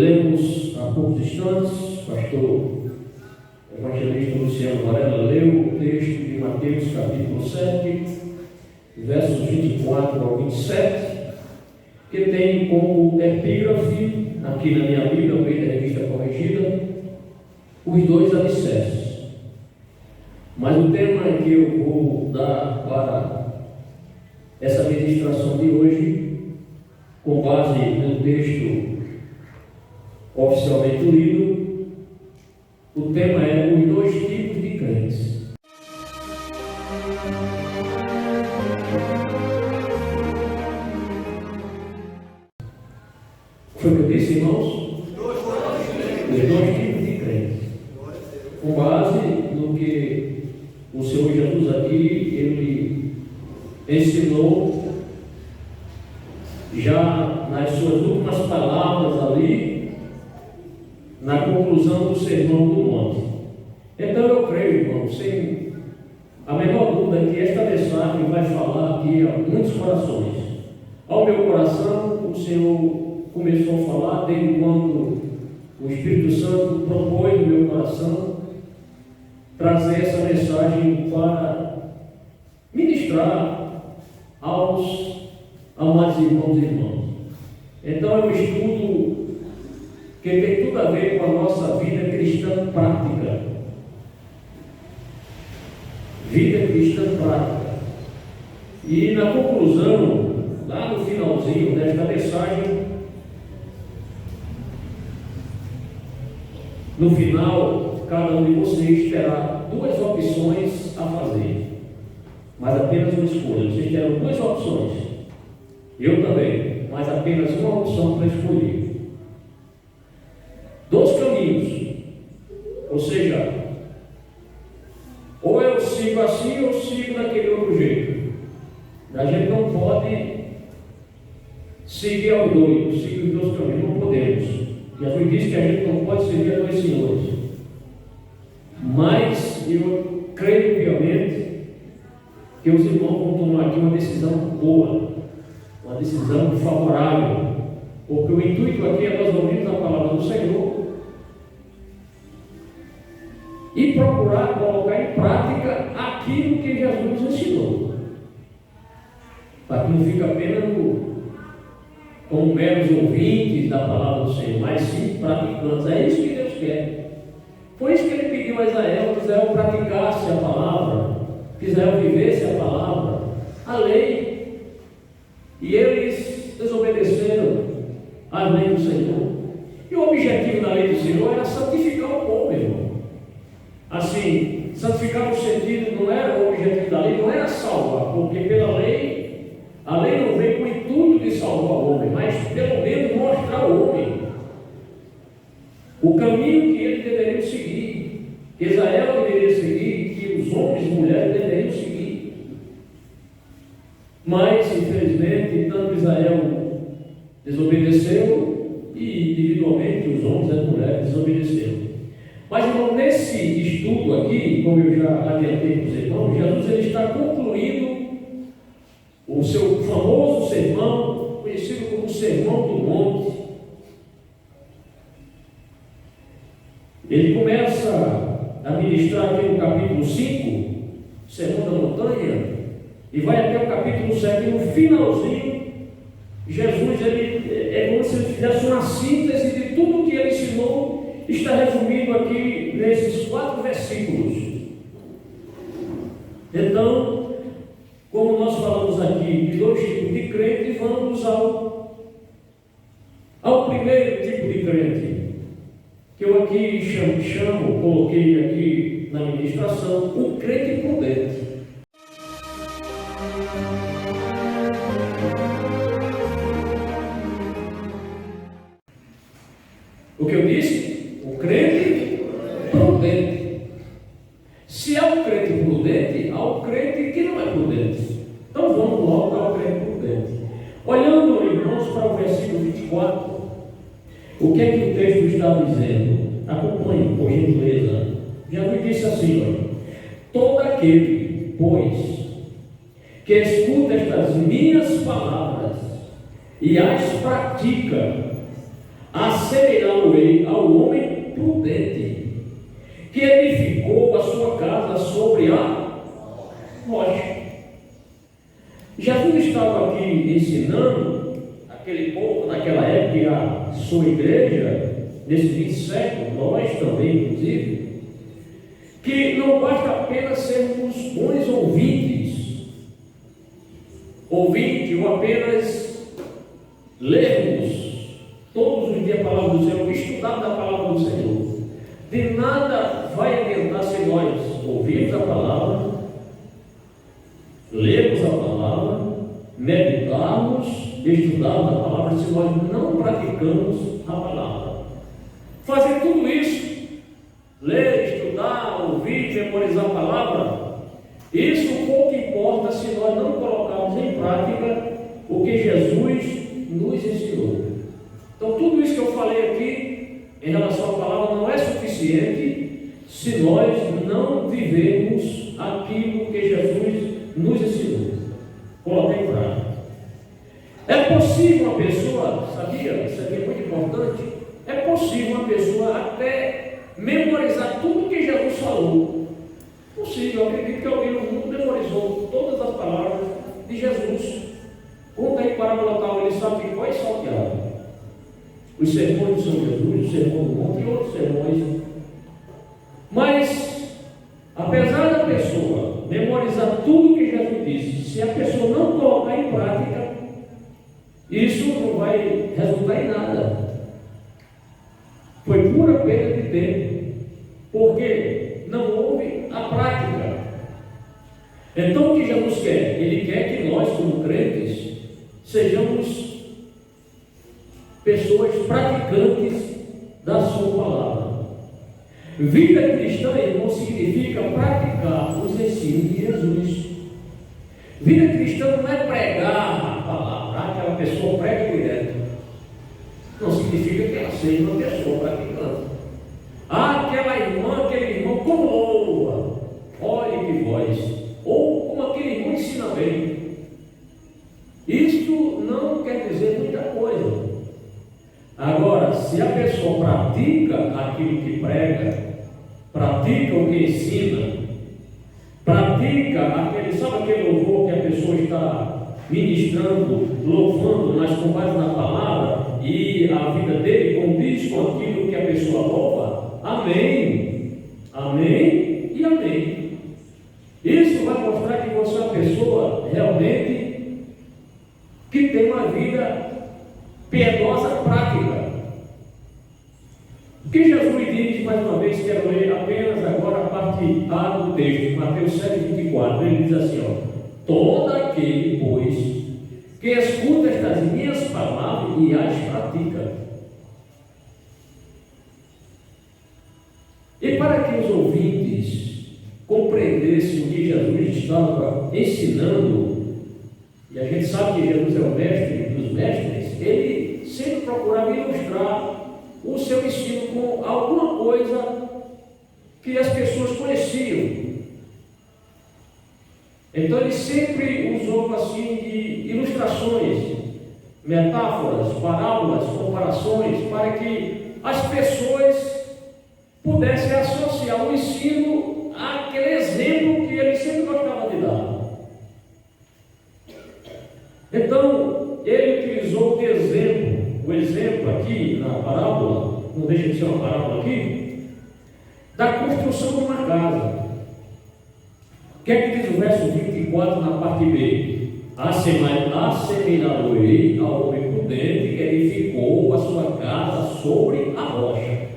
Lemos há poucos instantes, pastor evangelista Luciano Varela leu o texto de Mateus capítulo 7, versos 24 ao 27, que tem como epígrafe, aqui na minha Bíblia, no meio da revista corrigida, os dois alicerces. Mas o tema que eu vou dar para essa ministração de hoje, com base no texto oficialmente lido, o tema é os dois tipos de crentes. Foi o que eu disse, irmãos? Os dois tipos de crentes. Com base no que o Senhor Jesus aqui, ele ensinou já nas suas últimas palavras ali, na conclusão do Sermão do Monte. Então eu creio, irmão, sem a menor dúvida, que esta mensagem vai falar aqui a muitos corações. Ao meu coração, o Senhor começou a falar desde quando o Espírito Santo propôs no meu coração trazer essa mensagem para ministrar aos amados irmãos e irmãs. Então é um estudo que tem tudo a ver com a nossa vida cristã prática. Vida cristã prática. E na conclusão, lá no finalzinho desta mensagem, no final, cada um de vocês terá duas opções a fazer, mas apenas uma escolha. Vocês terão duas opções. Eu também, mas apenas uma opção para escolher. Dois caminhos. Ou seja, ou eu sigo assim ou eu sigo daquele outro jeito. A gente não pode seguir aos dois, seguir os dois caminhos, não podemos. Jesus disse que a gente não pode servir a dois senhores. Mas eu creio piamente que os irmãos vão tomar aqui uma decisão boa, uma decisão favorável, porque o intuito aqui é nós ouvirmos a palavra do Senhor e procurar colocar em prática aquilo que Jesus nos ensinou, para que não fique apenas como meros ouvintes da palavra do Senhor, mas sim praticantes. É isso que Deus quer. Por isso que ele pediu a Israel que Israel praticasse a palavra, que Israel vivesse a palavra, a lei, e eles desobedeceram à lei do Senhor. E o objetivo da lei do Senhor era santificar o povo, irmão. Assim, santificar no sentido, não era o objetivo da lei, não era salvar, porque pela lei, a lei não veio com o intuito de salvar o homem, mas pelo menos mostrar ao homem o caminho que ele deveria seguir, que Israel deveria seguir, que os homens e mulheres deveriam seguir. Mas, infelizmente, tanto Israel desobedeceu e individualmente os homens e as mulheres desobedeceram. Mas, irmão, nesse estudo aqui, como eu já adiantei para os irmãos, Jesus ele está concluindo o seu famoso sermão, conhecido como Sermão do Monte. Ele começa a ministrar aqui no capítulo 5, Sermão da Montanha, e vai até o capítulo 7, e no finalzinho, Jesus, é como se ele fizesse uma síntese de tudo que ele ensinou, está resumido aqui nesses 4 versículos. Então, como nós falamos aqui de dois tipos de crente, vamos ao primeiro tipo de crente, que eu aqui coloquei aqui na ministração, o crente prudente. O que eu disse? O crente prudente. Se há um crente prudente, há um crente que não é prudente. Então vamos logo ao crente prudente. Olhando, irmãos, para o versículo 24, o que é que o texto está dizendo? Acompanhe, por gentileza. Jesus disse assim, olha: todo aquele, pois, que escuta estas minhas palavras e as pratica, assemelhá-lo-ei ao homem prudente, que edificou a sua casa sobre a rocha. Jesus estava aqui ensinando aquele povo naquela época, e a sua igreja, nesse 20 século, nós também, inclusive, que não basta apenas sermos bons ouvintes ou apenas lermos todos os dias a palavra do Senhor, estudarmos a palavra do Senhor. De nada vai adiantar se nós ouvirmos a palavra, lermos a palavra, meditarmos, estudarmos a palavra, se nós não praticamos a palavra. Fazer tudo isso, ler, estudar, ouvir, memorizar a palavra, isso pouco importa se nós não colocarmos em prática o que Jesus nos ensinou. Então, tudo isso que eu falei aqui em relação à palavra não é suficiente se nós não vivermos aquilo que Jesus nos ensinou. Coloquei em prática. É possível uma pessoa, sabia? Isso aqui é muito importante. É possível uma pessoa até memorizar tudo que Jesus falou. Possível, eu acredito que alguém no mundo memorizou todas as palavras de Jesus. Conta aí parábola tal, ele sabe de qual é salteado. Os sermões de São Jesus, o sermão do monte e outros sermões. Mas, apesar da pessoa memorizar tudo que Jesus disse, se a pessoa não colocar em prática, isso não vai resultar em nada. Foi pura perda de tempo, porque não houve a prática. Então, o que Jesus quer? Ele quer que nós, como crentes, sejamos pessoas praticantes da sua palavra. Vida cristã, irmão, significa praticar os ensinos de Jesus. Vida cristã não é pregar a palavra, aquela pessoa prega direto. Não significa que ela seja uma pessoa praticante. Aquela irmã, aquele irmão, como louva, olhe que voz, ou como aquele irmão ensina bem. Isto não quer dizer muita coisa. Agora, se a pessoa pratica aquilo que prega, pratica o que ensina, pratica aquele, sabe aquele louvor que a pessoa está ministrando, louvando, mas com base na palavra, e a vida dele condiz com aquilo que a pessoa louva? Amém. Amém e amém. Isso vai mostrar que você é uma pessoa realmente que tem uma vida piedosa prática. O que Jesus diz, mais uma vez, quero ler apenas agora a parte A do texto, Mateus 7,24. Ele diz assim: todo aquele, pois, que escuta estas minhas palavras e as pratica. E para que os ouvintes compreendessem o que Jesus estava ensinando, e a gente sabe que Jesus é o mestre dos mestres, ele sempre procurava ilustrar o seu ensino com alguma coisa que as pessoas conheciam. Então ele sempre usou assim de ilustrações, metáforas, parábolas, comparações, para que as pessoas pudessem associar o ensino àquele exemplo que ele sempre gostava de dar. Então, ele utilizou de exemplo, o exemplo aqui na parábola, não deixa de ser uma parábola aqui, da construção de uma casa. O que é que diz o verso 24 na parte B? Assemelhá-lo-ei ao homem prudente que edificou a sua casa sobre a rocha.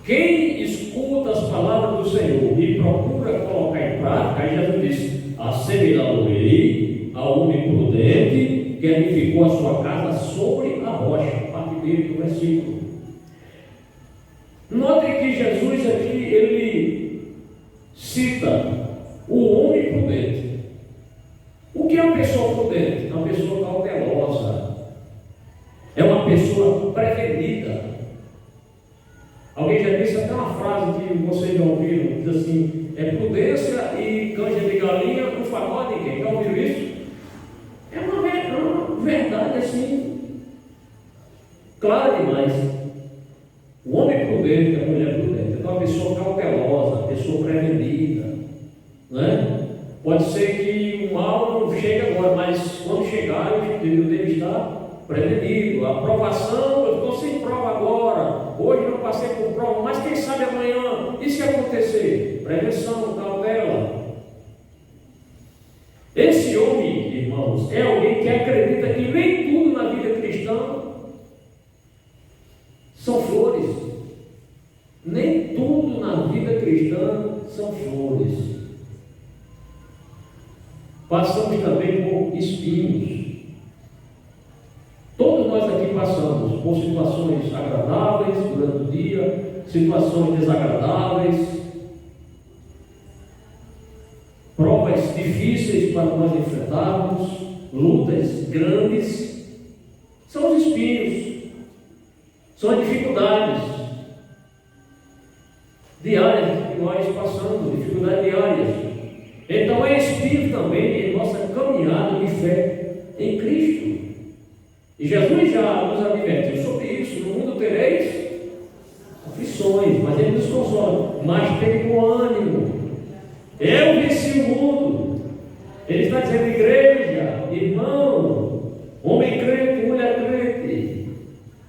Quem escuta as palavras do Senhor e procura colocar em prática, aí Jesus disse: assemelhá-lo-ei ao homem prudente que edificou a sua casa sobre a rocha. Parte B do versículo. Note que Jesus aqui, ele cita o homem prudente. O que é uma pessoa prudente? É uma pessoa cautelosa, é uma pessoa prevenida. Alguém já disse até uma frase que vocês já ouviram, diz assim: é prudência e canja de galinha no farol de ninguém. Já ouviram isso? É uma verdade assim. clara demais. O homem prudente, a mulher prudente, é uma pessoa cautelosa, pessoa prevenida, né? Pode ser que o mal não chegue agora, mas quando chegar, eu devo estar prevenido. A aprovação, eu estou sem prova agora, hoje não passei por prova, mas quem sabe amanhã, e se acontecer? Prevenção, cautela. Esse homem, irmãos, é alguém que acredita que nem tudo na vida cristã são flores. Nem tudo na vida cristã são flores. Passamos também por espinhos. Todos nós aqui passamos por situações agradáveis durante o dia, situações desagradáveis, provas difíceis para nós enfrentarmos, lutas grandes. São os espinhos, são as dificuldades diárias que nós passamos, dificuldades diárias. Então é espinho também em nossa caminhada de fé em Cristo. E Jesus já nos advertiu sobre isso: no mundo tereis aflições, mas Ele nos consola. Mas tem bom ânimo, eu venci o mundo. Ele está dizendo: igreja, irmão, homem crente, mulher crente,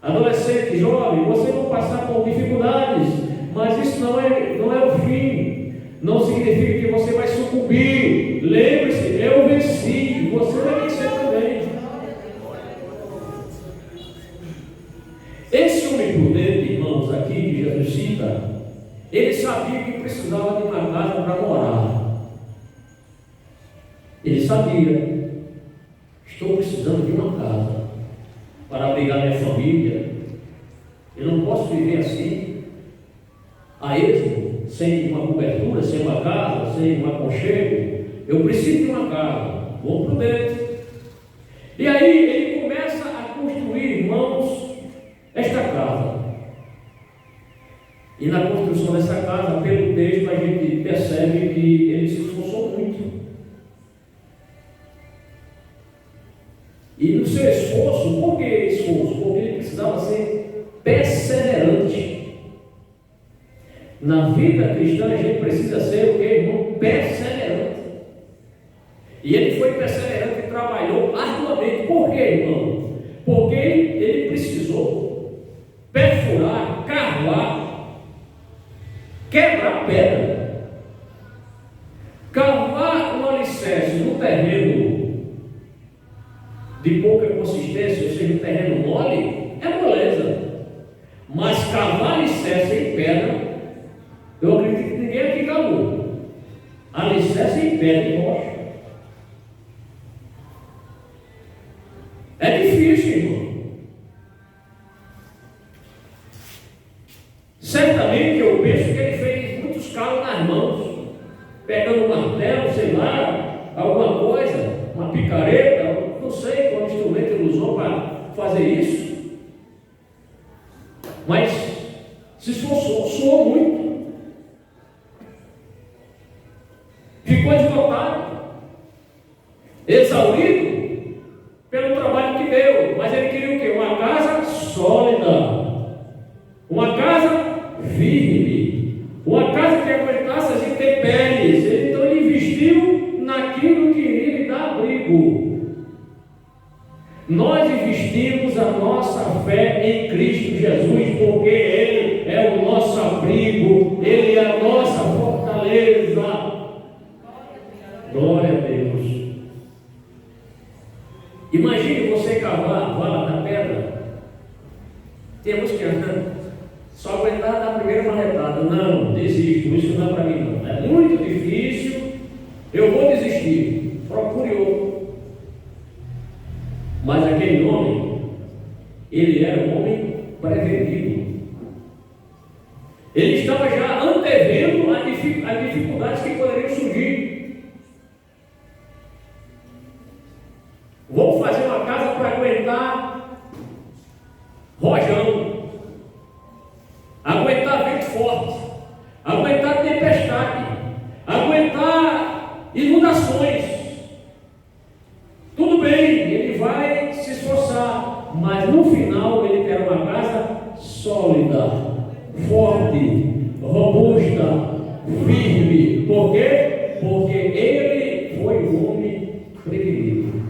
adolescente, jovem, você vai passar por dificuldades, mas isso não é o fim. Não significa que você vai sucumbir. Lembre-se, eu venci, você vai vencer também. Esse homem prudente, irmãos, aqui que Jesus cita, ele sabia que precisava de uma casa para morar. Ele sabia: estou precisando de uma casa para abrigar minha família. Eu não posso viver assim, a esmo, sem uma cobertura, sem uma casa, sem um aconchego. Eu preciso de uma casa. Bom prudente. E aí ele começa a construir, irmãos, esta casa. E na construção dessa casa, pelo texto, a gente percebe que ele se esforçou muito. E no seu esforço, por que esforço? Porque ele precisava ser perseverante. Na vida cristã a gente precisa ser o que, irmão? Perseverante. E ele foi perseverante e trabalhou arduamente. Por quê, irmão? Porque ele precisou perfurar, cavar, quebrar pedra, cavar um alicerce no terreno de pouca consistência, ou seja, um terreno mole, é moleza. Mas cavar alicerce em pedra, eu acredito que ninguém aqui cavou. Alicerce em pedra e rocha. É difícil, irmão. Certamente eu penso que ele fez muitos calos nas mãos, pegando um martelo, sei lá, alguma coisa, uma picareta, não sei qual instrumento ele usou para fazer isso. Mas se esforçou, suou muito. Ficou esgotado, exaurido pelo trabalho que deu, mas ele queria o quê? Uma casa sólida, uma casa firme, uma casa que aguentasse as intempéries. Então ele investiu naquilo que iria lhe dar abrigo. Nós investimos a nossa fé em Cristo Jesus, porque Ele é o nosso abrigo, Ele é a nossa fortaleza. Glória a Deus. Imagine você cavar vala na pedra. Temos que só aguentar na primeira marretada. Não, desisto, isso não é para mim não. É muito difícil, eu vou desistir. Procure outro. Mas aquele homem, ele era um homem prevenido. Ele estava já antevendo as dificuldades que poderiam surgir. Vou fazer uma casa para aguentar rojão, aguentar vento forte, aguentar tempestade, aguentar inundações. Tudo bem, ele vai se esforçar, mas no final ele terá uma sólida, forte, robusta, firme. Por quê? Porque ele foi um homem prevenido,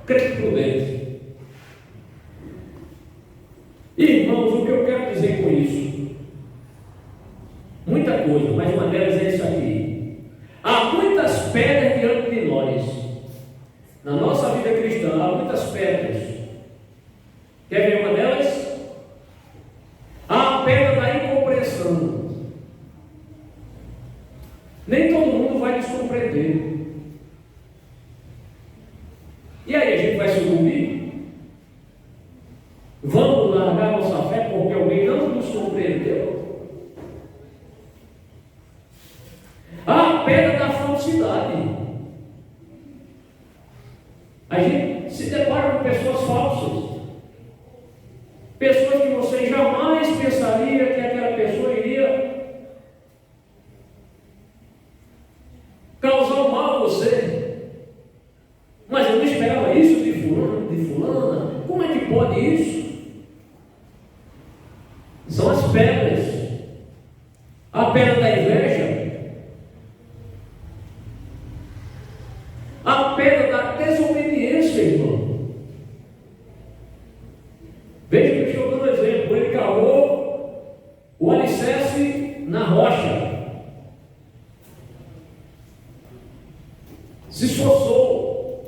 crente prudente. Irmãos, o que eu quero dizer com isso? Muita coisa, mas uma delas é isso aqui. Há muitas pedras diante de nós. Na nossa vida cristã, há muitas pedras. Quer ver uma delas? Há a pedra da incompreensão. Nem todo mundo vai nos compreender. E aí a gente vai sucumbir? Vamos largar nossa fé porque alguém não nos compreendeu? A pedra da falsidade. A gente se depara com pessoas falsas. Pessoas que você jamais pensaria que aquela pessoa iria causar um mal a você. Mas eu não esperava isso de fulano, de fulana. Como é que pode isso? São as pedras. A pedra da inveja. A pedra da desobediência, irmão. Veja que eu estou dando um exemplo. Ele cavou o alicerce na rocha. Se esforçou.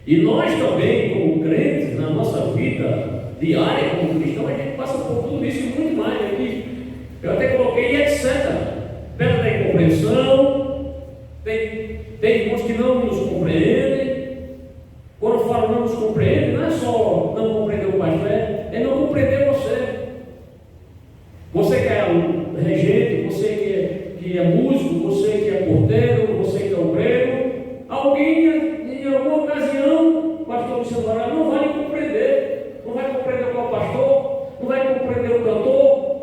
E nós também, como crentes, na nossa vida diária, como cristão, a gente passa por tudo isso e muito mais aqui. Eu até coloquei etc. Pedra da incompreensão. Tem irmãos que não nos compreendem. Quando eu falo não nos compreendem, não é só não compreender o pastor, é não compreender você. Você que é regente, você que é músico, você que é porteiro, você que é obreiro, alguém em alguma ocasião, o pastor Luciano Varela não vai compreender, não vai compreender o pastor, não vai compreender o cantor,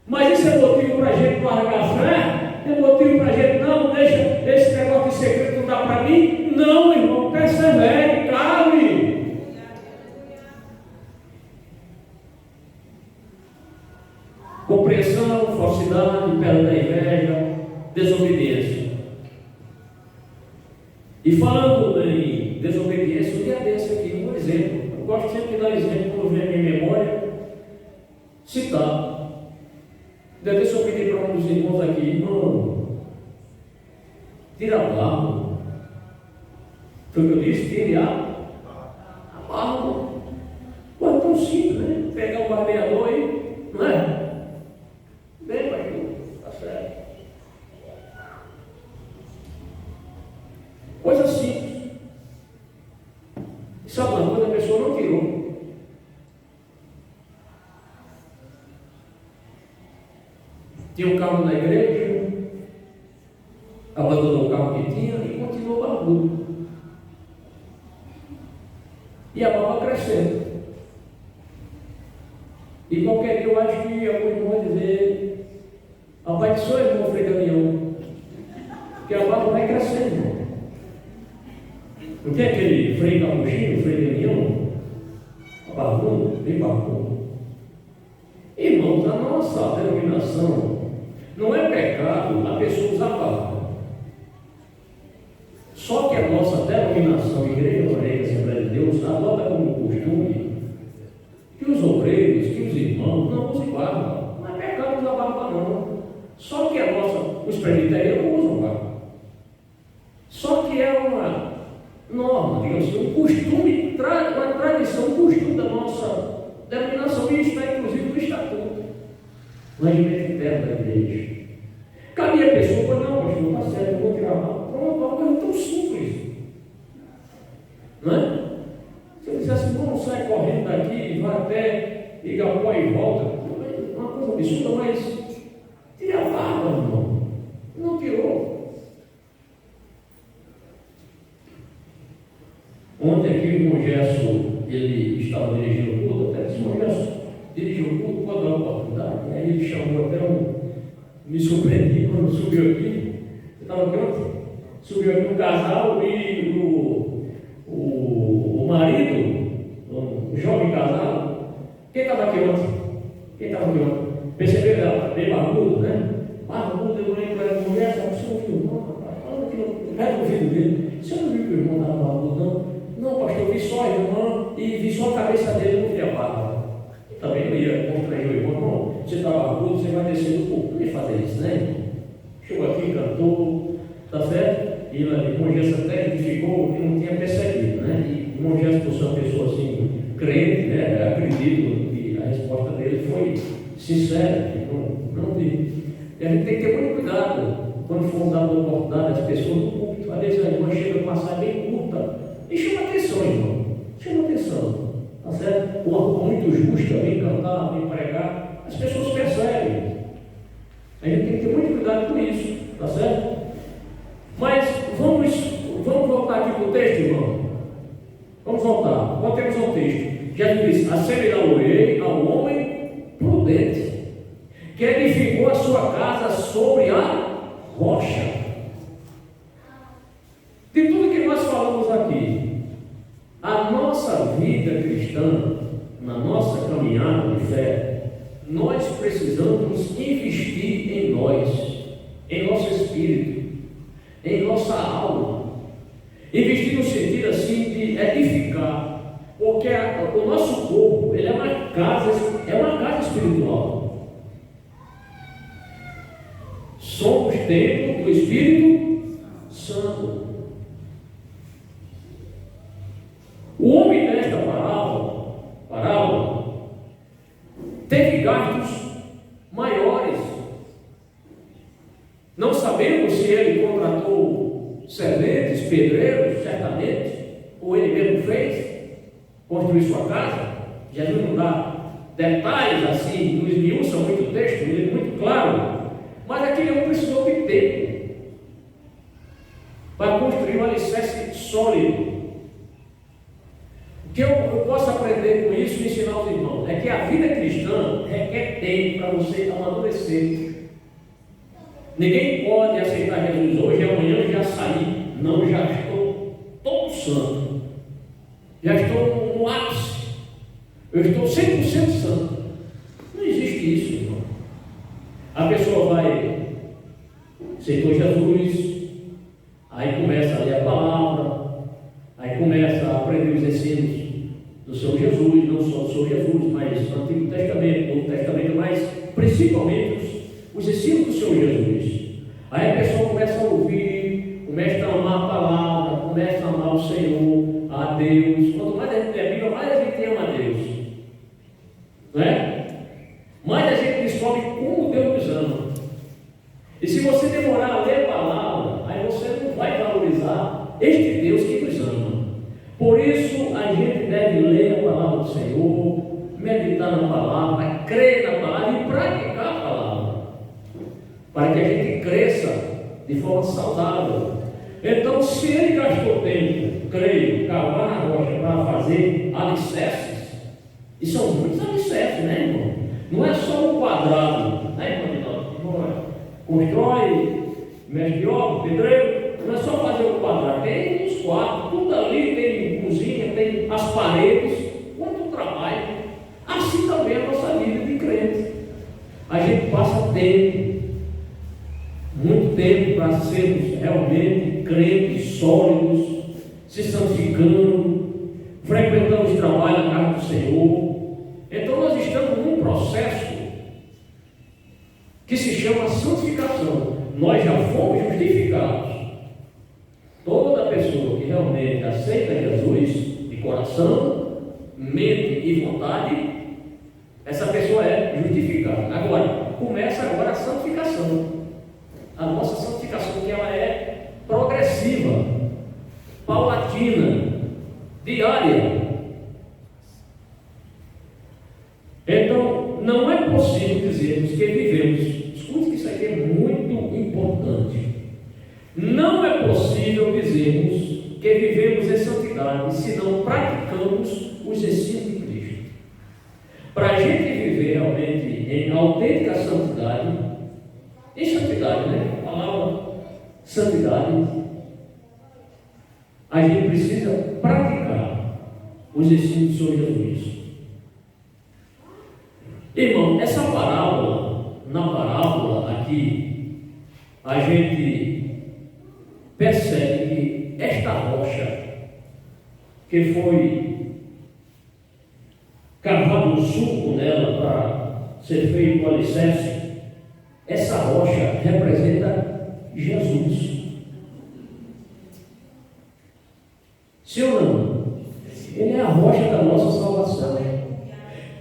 mas isso é motivo para a gente largar a fé? É motivo para a gente, não, deixa esse negócio de segredo não dá para mim? Não, irmão, persevere, calme. Compreensão, falsidade, pedra da inveja, desobediência. E falando em desobediência, um dia desse aqui, um exemplo. Eu gosto sempre de dar exemplo quando vem a minha memória, citar. Deve ter eu pedi para um dos irmãos aqui, irmão, tira a barba. Foi o que eu disse, tire a barba. Pô, é tão simples, né? Pegar um barbeador aí, não é? Bem, pastor, tá certo. Coisa simples. E sabe uma coisa, a pessoa não tirou. Tinha um carro na igreja, abandonou o carro que tinha e continuou barbudo. E a barba crescendo. E qualquer dia eu acho que algum irmão vai dizer: rapaz, que sou irmão Frei Damião, porque a barba vai crescendo, irmão. Não tem aquele Frei Capuchinho, Frei Damião, a barbudo, bem barbudo. Irmãos, a nossa denominação não é pecado a pessoa usar barba. Só que a nossa denominação, Igreja Evangélica Assembleia de Deus, adota como costume que os obreiros, que os irmãos não usem barba. Não é pecado usar barba, não. Só que a nossa, os presbiterianos não usam barba. Só que é uma norma, digamos assim, um costume, uma tradição, um costume da nossa denominação, e está inclusive no estatuto, no regimento interno da igreja. Cabia a pessoa, mas não, pastor, está certo, eu vou tirar a barba. Pronto, uma coisa tão simples. Não é? Se eu dissesse, vamos sair correndo daqui, vai até Igapó e volta, uma coisa absurda, mas tira a barba, irmão. Não tirou. Ontem aqui o irmão Gerson, ele estava dirigindo o culto, até disse: irmão Gerson, dirigiu o culto, pode dar uma oportunidade. E aí ele chamou até me surpreendi quando subiu aqui. Você estava aqui ontem? Subiu aqui um casal e o marido, um jovem casal. Quem estava aqui ontem? Quem estava percebeu ela bem barbudo, né? Barbudo, eu olhei para ela, mulher, essa pessoa viu, não, rapaz, fala aqui no ouvido dele. Você não viu que o irmão estava barbudo, não? Não, pastor, eu vi só a irmã e vi só a cabeça dele, não vi a barba. Eu também não ia constranger o irmão, não. Você está barbudo, você vai descer do corpo. Não ia fazer isso, né, irmão? Chegou aqui, cantou, tá certo? E o irmão Gerson até identificou que não tinha percebido, né? E o irmão Gerson, por ser uma pessoa assim, crente, né? Acredito que a resposta dele foi sincera, que não vi. E a gente tem que ter muito cuidado quando for dar uma oportunidade às pessoas do culto. Às vezes a irmã chega com uma saia bem curta e chama atenção, irmão. Chama atenção, tá certo? Uma roupa muito justa, vem cantar, vem pregar, as pessoas percebem. A gente tem que ter muito cuidado com isso, tá certo? Mas vamos voltar aqui para o texto, irmão. Vamos voltar. Voltemos ao texto. Já disse: assemelhá-lo-ei ao homem prudente, que edificou a sua casa sobre a rocha. De tudo que nós falamos aqui, a nossa vida cristã, na nossa caminhada de fé, nós precisamos investir em nós, em nosso espírito, em nossa alma. Investir no sentido assim de edificar, porque o nosso corpo, ele é uma casa espiritual. Somos templo do Espírito Santo. O homem desta parábola teve gastos maiores. Não sabemos se ele contratou serventes, pedreiros, certamente, ou ele mesmo fez, construir sua casa. Jesus não dá detalhes assim, nos esmiuça muito o texto, ele é muito claro. Mas aquele homem precisou de tempo para construir um alicerce sólido. O que eu posso aprender com isso e ensinar aos irmãos é que a vida cristã requer tempo para você amadurecer. Ninguém pode aceitar Jesus hoje e amanhã já sair. Não, já estou todo santo. Já estou no ápice. Eu estou 100% santo. Não existe isso, irmão. A pessoa vai, aceitou Jesus, aí começa a ler a palavra, aí começa a aprender os ensinos do Senhor Jesus, não só do Senhor Jesus, mas do Antigo Testamento, Novo Testamento, mas principalmente os ensinos do Senhor Jesus. Aí a pessoa começa a ouvir, começa a amar a palavra, começa a amar o Senhor, a Deus. Quanto mais a gente lê a Bíblia, mais a gente ama a Deus, não é? Mais a gente descobre como Deus nos ama. E se você demorar a ler a palavra, aí você não vai valorizar este Deus que nos ama. Por isso a gente deve ler a palavra do Senhor, meditar na palavra, crer na palavra e praticar a palavra, para que a gente cresça de forma saudável. Então, se ele gastou tempo, creio, cavar na rocha para fazer alicerces, e são muitos alicerces, né, irmão? Não é só um quadrado, né, irmão? Constrói, mestre de obra, pedreiro, não é só fazer um quadrado, tem uns quartos, tudo ali, tem cozinha, tem as paredes, quanto trabalho. Assim também é a nossa vida de crente. A gente passa tempo, muito tempo, para sermos realmente crentes sólidos, se santificando, frequentando os trabalhos na casa do Senhor. Então nós estamos num processo que se chama santificação. Nós já fomos justificados. Toda pessoa que realmente aceita Jesus de coração, mente e vontade, essa pessoa é justificada. Agora, começa agora a santificação. A nossa santificação, que ela é progressiva, paulatina, diária. Então, não é possível dizermos que vivemos, escute que isso aqui é muito importante, não é possível dizermos que vivemos em santidade se não praticamos os ensinos de Cristo. Para a gente viver realmente em autêntica santidade, em santidade, né? A palavra santidade, a gente precisa praticar os ensinos do Senhor Jesus. Irmão, essa parábola, na parábola aqui, a gente percebe que esta rocha que foi cavado um sulco nela para ser feito o alicerce, essa rocha representa Jesus. Sim ou não? Ele é a rocha da nossa salvação.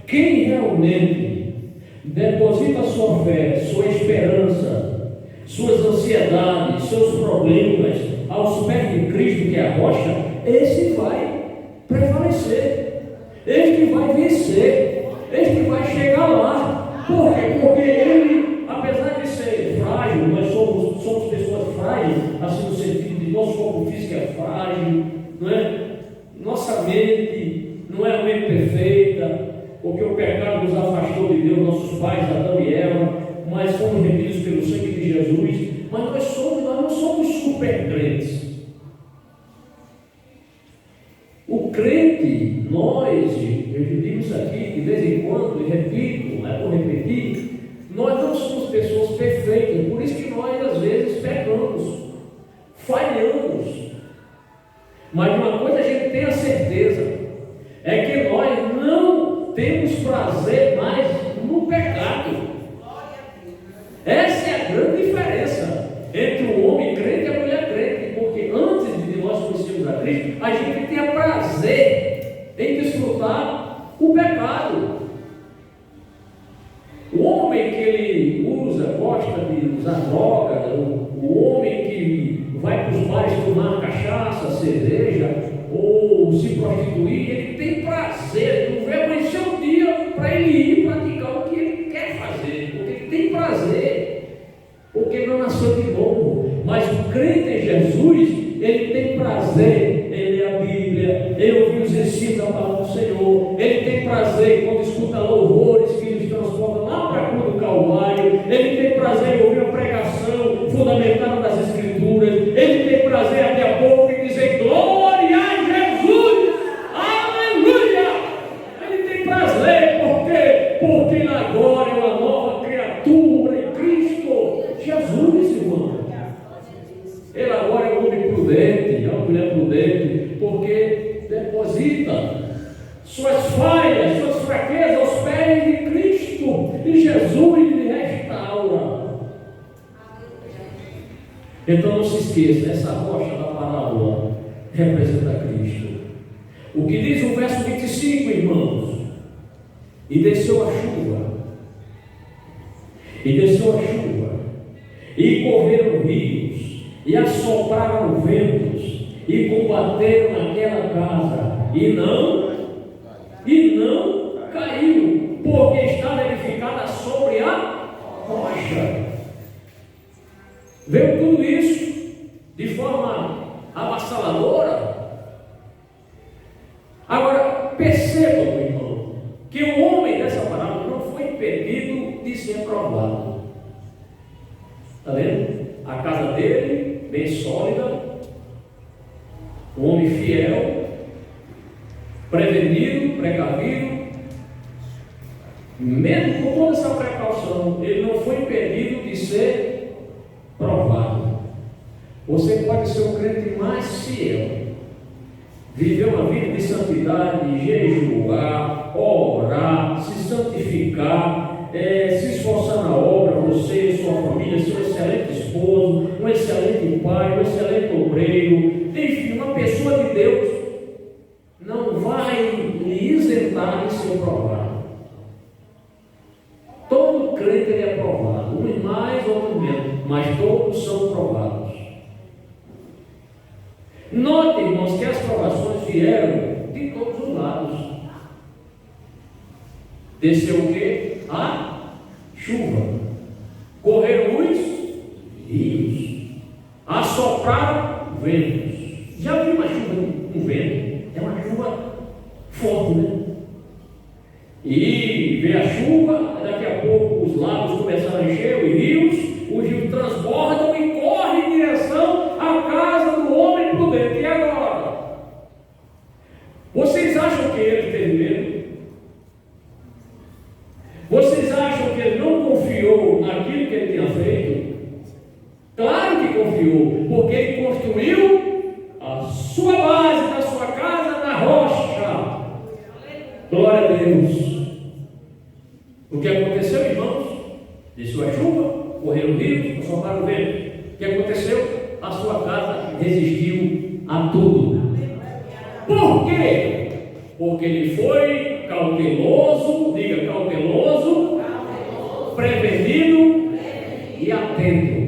Quem realmente deposita sua fé, sua esperança, suas ansiedades, seus problemas aos pés de Cristo, que é a rocha, esse vai prevalecer, este vai vencer, este vai chegar lá. Por quê? Porque ele, apesar de ser frágil, nós somos pessoas frágeis, assim no sentido de nosso corpo físico é frágil, não é? Nossa mente não é a mente perfeita, porque o pecado nos afastou de Deus, nossos pais, Adão e Eva, mas fomos remidos pelo sangue de Jesus. Mas nós não somos super crentes. O crente, nós, eu digo isso aqui de vez em quando, e repito, não é por repetir, nós não somos pessoas perfeitas, por isso que nós às vezes pecamos, falhamos. Mas uma coisa a gente tem a certeza, é que nós não temos prazer mais no pecado. Essa é a grande diferença entre o homem crente e a mulher crente, porque antes de nós conhecermos a Cristo, a gente tinha prazer em desfrutar o pecado. O homem que ele gosta de usar droga, o homem que vai para os bares tomar cachaça, cerveja, ou se prostituir, ele tem prazer, não vai amanhecer um dia para ele ir praticar o que ele quer fazer, porque ele tem prazer, porque ele não nasceu de novo. Mas o crente em Jesus, ele tem prazer em ler a Bíblia, em ouvir os ensinos da palavra do Senhor, ele tem prazer quando escuta louvores que nos transportam lá para a cruz do Calvário, ele tem prazer em ouvir a pregação fundamentada das Escrituras, ele tem prazer até a pouco em dizer glória a Jesus, aleluia. Ele tem prazer porque ele agora é uma nova criatura em Cristo Jesus, irmão. Ele agora é um homem prudente, é uma mulher prudente, porque deposita suas falhas, suas fraquezas aos pés de Cristo, e Jesus lhe restaura. Então não se esqueça, essa rocha da parábola representa Cristo. O que diz o verso 25, irmãos? E desceu a chuva, e correram rios, e assopraram ventos, e combateram naquela casa, e não caiu, porque estava edificada sobre a rocha. Veio tudo isso de forma avassaladora. Agora, percebam, irmão, que o homem dessa parábola não foi impedido de ser provado. Está vendo? A casa dele, bem sólida, um homem fiel, prevenido, precavido, mesmo com toda essa precaução, ele não foi impedido de ser provado. Você pode ser o crente mais fiel, viver uma vida de santidade, jejuar, orar, se santificar, se esforçar na obra, você, sua família, ser um excelente esposo, um excelente pai, um excelente obreiro, enfim, uma pessoa de Deus, não vai lhe isentar de ser provado. Todo crente ele é provado, uns mais, outros menos, mas todos são provados. Note, irmãos, que as provações vieram de todos os lados. Desceu o quê? A chuva. Correram os rios. Assopraram ventos. Já viu uma chuva com vento? É uma chuva forte, né? E veio a chuva, daqui a pouco os lagos começaram a encher, os rios transbordam e correm em direção à casa do homem prudente. E agora? Vocês acham que ele teve medo? Vocês Desceu a chuva, correram rios, sopraram o vento. O que aconteceu? A sua casa resistiu a tudo. Por quê? Porque ele foi cauteloso, diga cauteloso, prevenido e atento.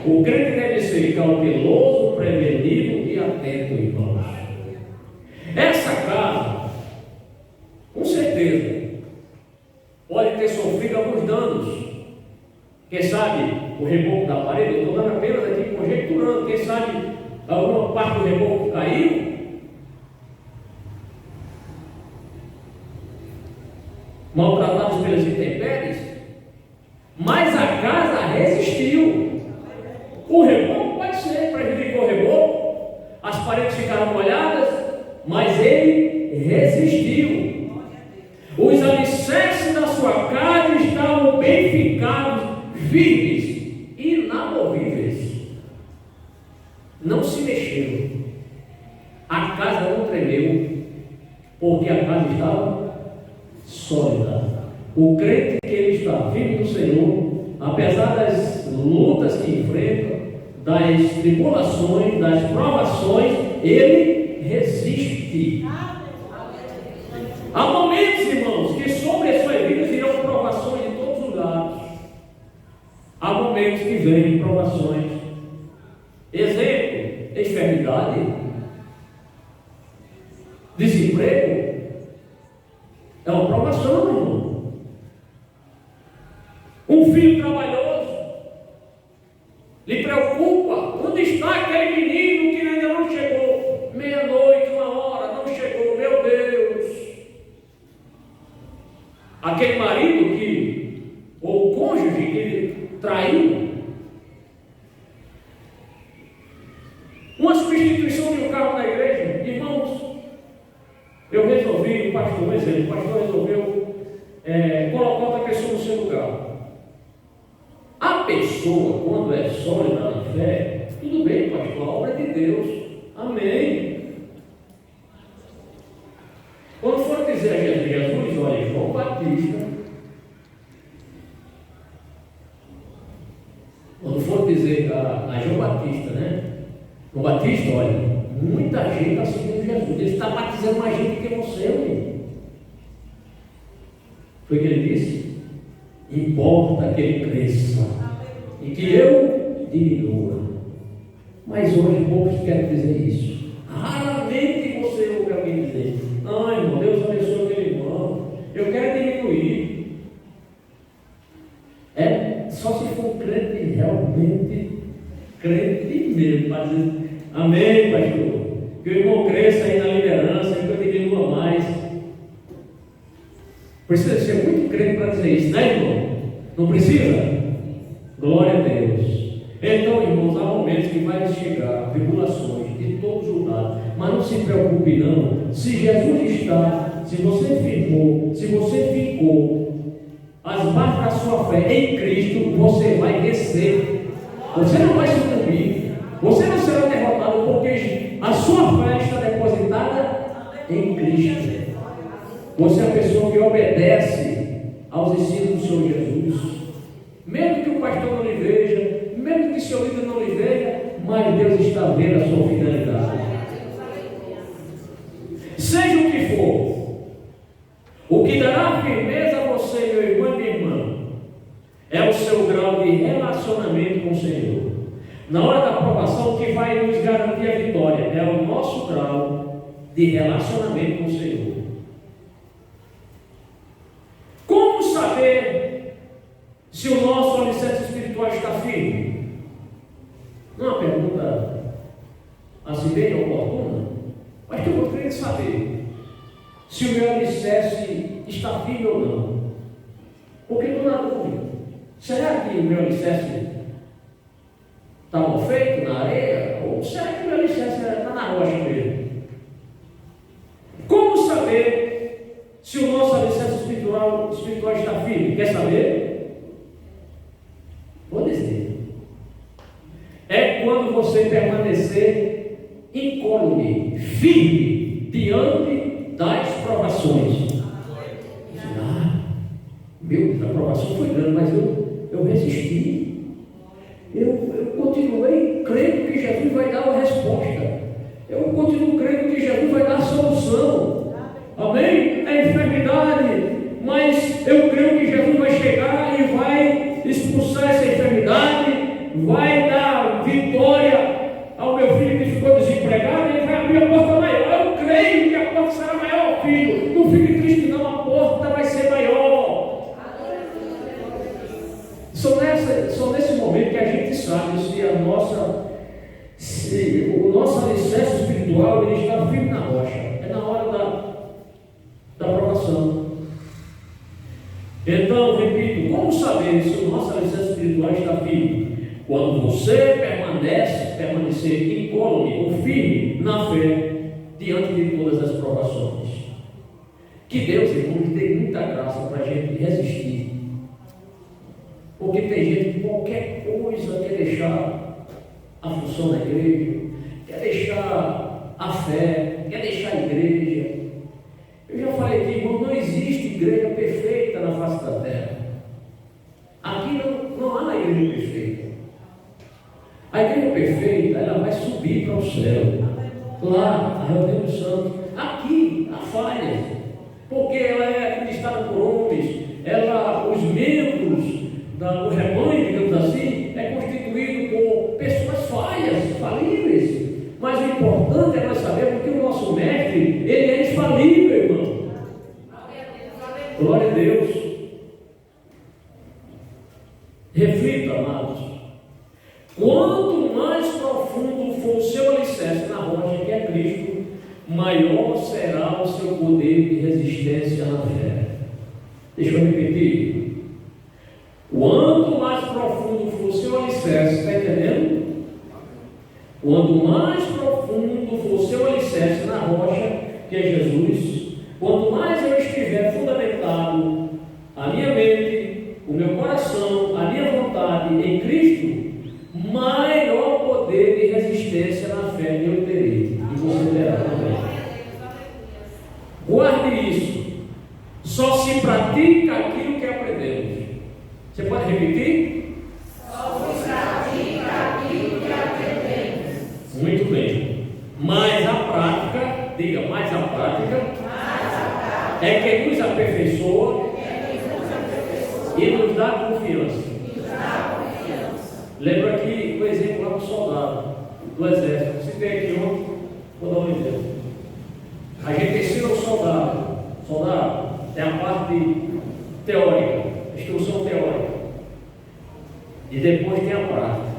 O crente deve ser cauteloso, prevenido e atento, irmãos. Essa casa, com certeza, pode ter sofrido alguns danos. Quem sabe o reboco da parede, eu estou dando apenas aqui conjecturando, quem sabe alguma parte do reboco caiu. Maltratados pelas intempéries, mas a casa resistiu. O reboco pode ser, prejudicou o reboco, as paredes ficaram molhadas, mas ele resistiu. Os alicerces da sua casa estavam bem ficados, firmes, inamovíveis. Não se mexeram. A casa não tremeu, porque a casa estava sólida. O crente que ele está firme no Senhor, apesar das lutas que enfrenta, das tribulações, das provações, ele resiste. Há momentos, irmãos, que sobre as suas vidas irão provações de todos os lados. Há momentos que vêm provações. Exemplo: enfermidade, desemprego. É uma provação, irmão. Um filho trabalhoso lhe preocupa. Onde está aquele menino que ainda não chegou? Meia-noite, 1h, não chegou. Meu Deus! Aquele marido que, ou cônjuge que ele traiu. Uma substituição de um carro na igreja. Irmãos, eu resolvi, o pastor resolveu colocar outra pessoa no seu lugar. A pessoa, quando é sólida na fé, tudo bem, pastor, a obra é de Deus. Amém. Quando for dizer a Jesus, olha, João Batista, quando for dizer a João Batista, né? João Batista, olha, muita gente está seguindo Jesus. Ele está batizando mais gente que você, amigo. Foi o que ele disse? Importa que ele cresça e que eu diminua. Mas hoje poucos querem dizer isso. Raramente você ouve alguém dizer: não, irmão, Deus abençoe aquele irmão, eu quero diminuir. É só se for crente realmente, crente mesmo, para dizer: amém, pastor. Que o irmão cresça aí na liderança e que eu diminua mais. Precisa ser muito crente para dizer isso, né, irmão? Não precisa? Glória a Deus. Então, irmãos, há momentos que vai chegar tribulações de todos os lados, mas não se preocupe não. Se Jesus está, se você firmou, se você ficou as barras da sua fé em Cristo, você vai descer. Você não vai sucumbir. Você não será derrotado, porque a sua fé está depositada em Cristo. Você é a pessoa que obedece aos ensinos do Senhor Jesus. Mesmo que o pastor não lhe veja, mesmo que o seu líder não lhe veja, mas Deus está vendo a sua fidelidade. Seja o que for, o que dará firmeza a você, meu irmão e minha irmã, é o seu grau de relacionamento com o Senhor. Na hora da aprovação, o que vai nos garantir a vitória é o nosso grau de relacionamento com o Senhor. Como saber se o nosso alicerce espiritual está firme? Não é uma pergunta assim bem oportuna, mas que eu gostaria de saber se o meu alicerce está firme ou não. Porque estou na dúvida. Será que o meu alicerce está mal feito na areia? Ou será que o meu alicerce está na rocha mesmo? Como saber se o nosso alicerce espiritual está firme? Quer saber? Vou dizer. É quando você permanecer incólume, firme, diante das provações. Meu Deus, a provação foi grande, mas eu eu resisti. Eu continuei crendo que Jesus vai dar uma resposta. Eu continuo crendo que Jesus vai dar a solução. Amém? É enfermidade, mas eu creio que Jesus vai chegar e vai expulsar essa enfermidade, vai dar vitória ao meu filho que ficou desempregado, ele vai abrir a porta maior. Eu creio que a porta será maior, filho. Não fique triste, não, a porta vai ser maior. Só nesse momento que a gente sabe se o nosso alicerce espiritual ele está firme na rocha. É na hora da provação. Então, repito, como saber se o nosso alicerce espiritual está firme? Quando você permanecer incólume ou firme na fé diante de todas as provações. Que Deus, irmão, nos dê muita graça para a gente resistir. Porque tem gente que qualquer coisa quer deixar a função da igreja, quer deixar a fé, quer deixar a igreja. Eu já falei aqui, irmão, não existe igreja perfeita na face da terra. Aqui não há igreja perfeita. A igreja perfeita, ela vai subir para o céu. Lá, a reunião dos santos. Aqui, há falhas. Porque ela é administrada por homens. Os membros do rebanho, digamos assim, é constituído por pessoas falhas, falíveis. Mas o importante é nós sabermos que o nosso mestre, ele é infalível, irmão. Glória a Deus. Reflita, amados. Quanto mais profundo for o seu alicerce na rocha que é Cristo, maior será o seu poder de resistência na fé. Deixa eu repetir. Quanto mais profundo for o seu alicerce, está entendendo? Quanto mais profundo for o seu alicerce na rocha, que é Jesus, quanto mais eu estiver fundamentado, a minha mente, o meu coração, a minha vontade em Cristo, maior poder de resistência na fé eu terei. E você terá também. Guarde isso. Só se pratica aquilo que aprendemos. Você pode repetir? Só se pratica aquilo que aprendemos. Muito bem. Mas a prática, diga, mais a prática é quem nos aperfeiçoa e nos dá confiança. Lembra aqui o exemplo lá do soldado do exército. Citei aqui ontem, vou dar um exemplo. A gente ensina o soldado. Soldado tem a parte teórica, instrução teórica. E depois tem a prática.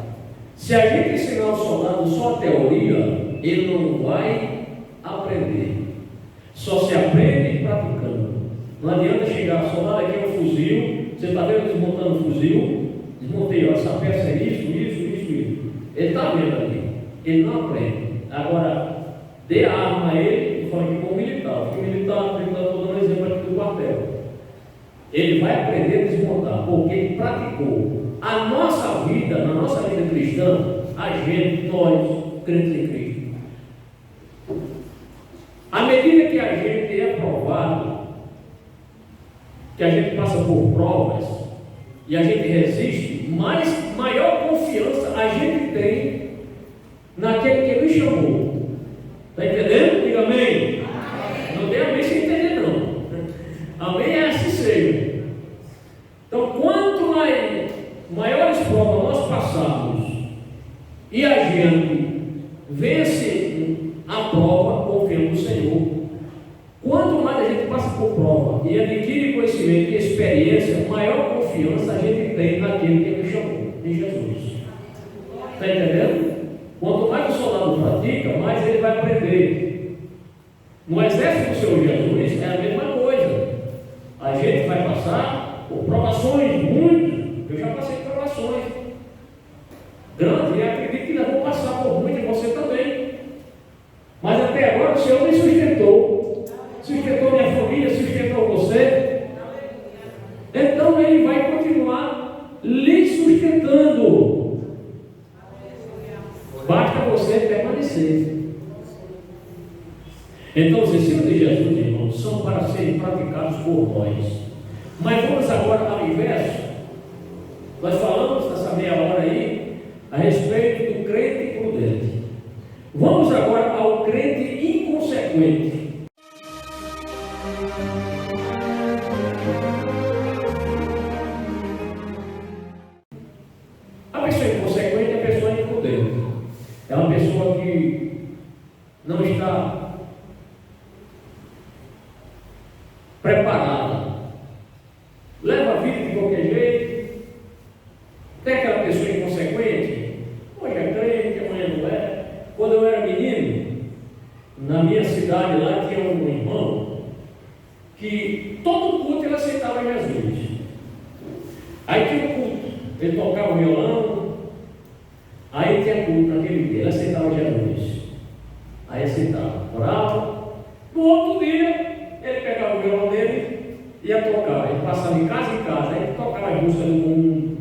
Se a gente ensinar o soldado só a teoria, ele não vai aprender. Só se aprende praticando. Não adianta chegar, soldado aqui é um fuzil, você está vendo desmontando o fuzil? Desmontei, ó, essa peça é isso. Ele está vendo ali, ele não aprende. Agora, dê a arma a ele, estou falando aqui como militar, porque o militar, estou dando exemplo aqui do quartel. Ele vai aprender a desmontar, porque ele praticou. A nossa vida, na nossa vida cristã, nós, crentes em Cristo, à medida que a gente é provado, que a gente passa por provas e a gente resiste, maior confiança a gente tem naquele que nos chamou. Está entendendo? Diga amém. Não tem amém sem entender, não. Amém é assim seja. Então, quanto maiores provas nós passarmos e a gente vence a prova confiando no Senhor, quanto mais a gente passa por prova e adquire conhecimento e experiência, maior confiança a gente tem naquele que nos chamou, em Jesus. Está entendendo? Quanto mais o soldado pratica, mais ele vai aprender. No exército do Senhor Jesus é a mesma coisa. A gente vai passar por provações, muitas. Eu já passei por provações grandes e acredito que nós vamos passar por muitas, e você também. Mas até agora o Senhor me sustentou minha família, sustentou você. Então Ele vai continuar lhe sustentando. Basta você permanecer. Então os ensinos de Jesus, irmãos, são para serem praticados por nós. Mas vamos agora ao inverso. Nós falamos nessa meia hora aí a respeito do crente prudente. Vamos agora ao crente inconsequente. A pessoa inconsequente é a pessoa imprudente. É uma pessoa que não está preparada. Leva a vida de qualquer jeito. Tem aquela pessoa inconsequente. Hoje é crente, amanhã não é. Quando eu era menino, na minha cidade lá tinha um irmão que todo culto ele aceitava Jesus. Aí tinha um culto, ele tocava o violão, aí tinha culto naquele dia, ele aceitava Jesus. Aí aceitava, orava. No outro dia, ele pegava o violão dele e ia tocar. Ele passava de casa em casa, aí tocava as músicas do mundo,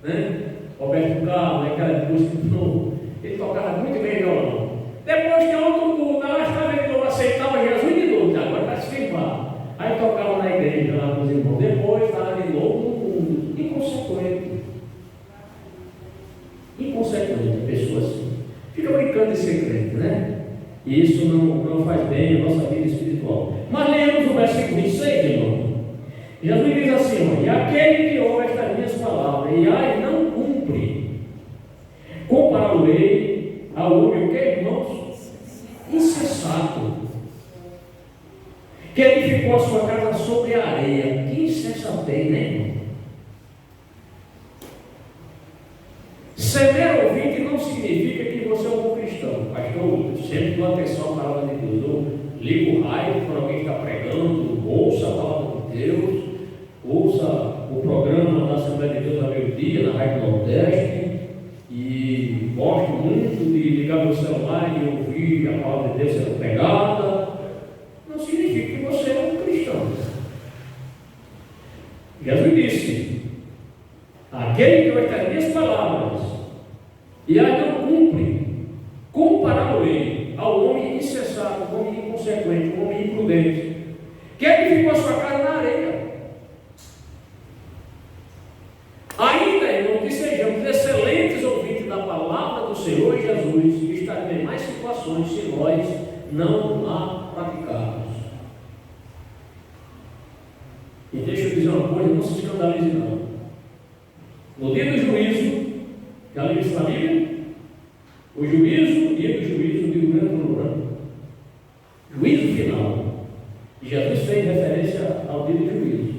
né? Roberto Carlos, aquela música do novo. Ele tocava muito bem violão. Depois que outro culto, ela estava de novo, aceitava Jesus de novo, agora para se firmar. Aí tocava na igreja lá com os irmãos. Depois estava de novo no mundo. Inconsequente. Inconsequente, a pessoa assim. Fica brincando de ser crente, né? E isso não faz bem a nossa vida espiritual. Mas lemos o versículo 26, irmão. Jesus diz assim: ó, e aquele que ouve estas minhas palavras e as não cumpre, compará-lo-ei ao homem, o que, irmãos? Insensato, que edificou a sua casa sobre a areia. Que insensatez, né, irmão? Ser mero ouvinte não significa que você é um bom cristão. Pastor, sempre dou atenção à palavra de Deus. Eu ligo o rádio quando alguém está pregando, ouça a palavra de Deus, ouça o programa da Assembleia de Deus ao meio-dia, na Rádio Nordeste, e gosto muito de ligar meu celular e ouvir a palavra de Deus sendo pregada. Não significa que você é um cristão. Jesus disse: aquele que vai ter minhas palavras e as não cumpre, compará-lo-ei ao homem insensato, ao homem inconsequente, ao homem imprudente, que edificou a sua casa na areia. Ainda, irmão, que sejamos excelentes ouvintes da palavra do Senhor Jesus, estaremos em mais situações se nós não a praticarmos. E deixa eu dizer uma coisa, não se escandalize não. No dia do juízo, já leu isso na Bíblia? O juízo, dia do juízo do grande trono, juízo final. E Jesus fez referência ao dia do juízo.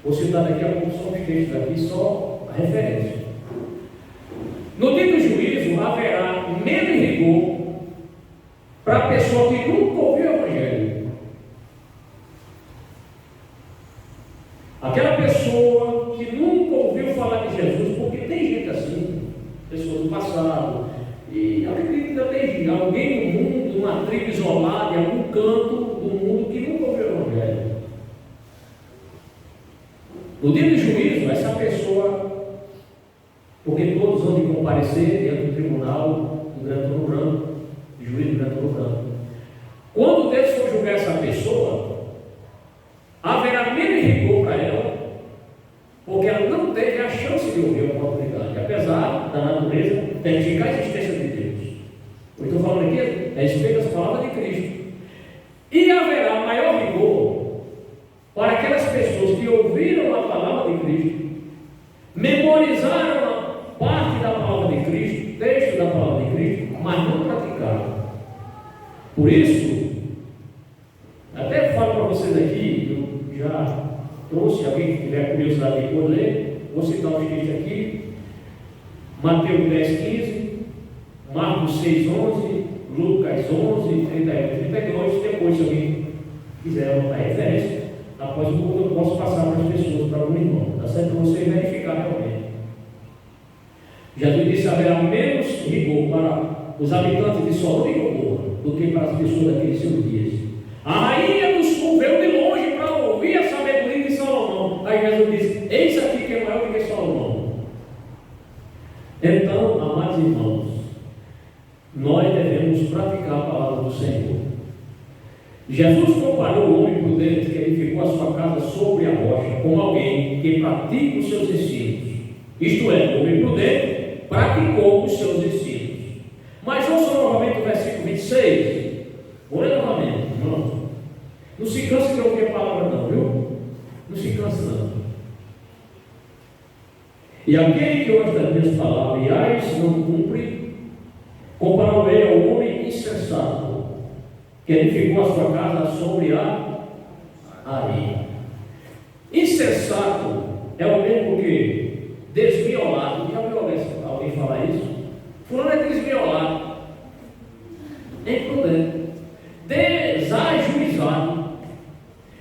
Vou citar daqui a pouco só os textos aqui, só a referência. No dia do juízo haverá menos rigor para a pessoa que nunca ouviu o Evangelho. Aquela pessoa que nunca ouviu falar de Jesus, porque tem gente assim, pessoas do passado, e acredito que ainda tem alguém no mundo, numa tribo isolada, em algum canto do mundo, que nunca ouviu o Evangelho. No dia do juízo, essa pessoa, porque todos vão de comparecer diante do tribunal do Grande Trono Branco, do juiz do Grande Trono Branco. Quando Deus for julgar essa pessoa, haverá menos rigor para ela, porque ela não teve a chance de ouvir a oportunidade, apesar da natureza verificar a existência de Deus. Eu estou falando aqui a respeito das palavras de Cristo. E haverá maior rigor para aquelas pessoas que ouviram a palavra de Cristo, memorizaram a parte da palavra de Cristo, texto da palavra de Cristo, mas não praticaram. Por isso, até falo para vocês aqui, eu já trouxe, alguém que tiver curiosidade de ler, vou citar os textos aqui: Mateus 10, 15, Marcos 6, 11, Lucas 11, 31, 32. Depois, se alguém quiser anotar a referência, após o culto eu posso passar para as pessoas, para algum irmão, está certo? Para você verificar realmente. Jesus disse: haverá menos rigor para os habitantes de Sodoma e Gomorra do que para as pessoas daqueles seus dias. A rainha do sul veio de longe para ouvir a sabedoria de Salomão. Aí Jesus disse: eis aqui que é maior do que Salomão. Então, amados irmãos, nós devemos praticar a palavra do Senhor. Jesus comparou o homem prudente que edificou a sua casa sobre a rocha com alguém que pratica os seus ensinos. Isto é, o homem prudente praticou os seus ensinos. Mas ouça novamente o versículo 26. Olha novamente, irmão. Não se canse de ouvir a palavra não, viu? Não se canse não. E aquele que ouve das minhas palavras e as não cumpre, comparou-ei ao homem insensato, que edificou a sua casa sobre a areia. Insensato é o mesmo que desviolado. Já ouviu alguém falar isso? Fulano é desviolado, imprudente, desajuizado,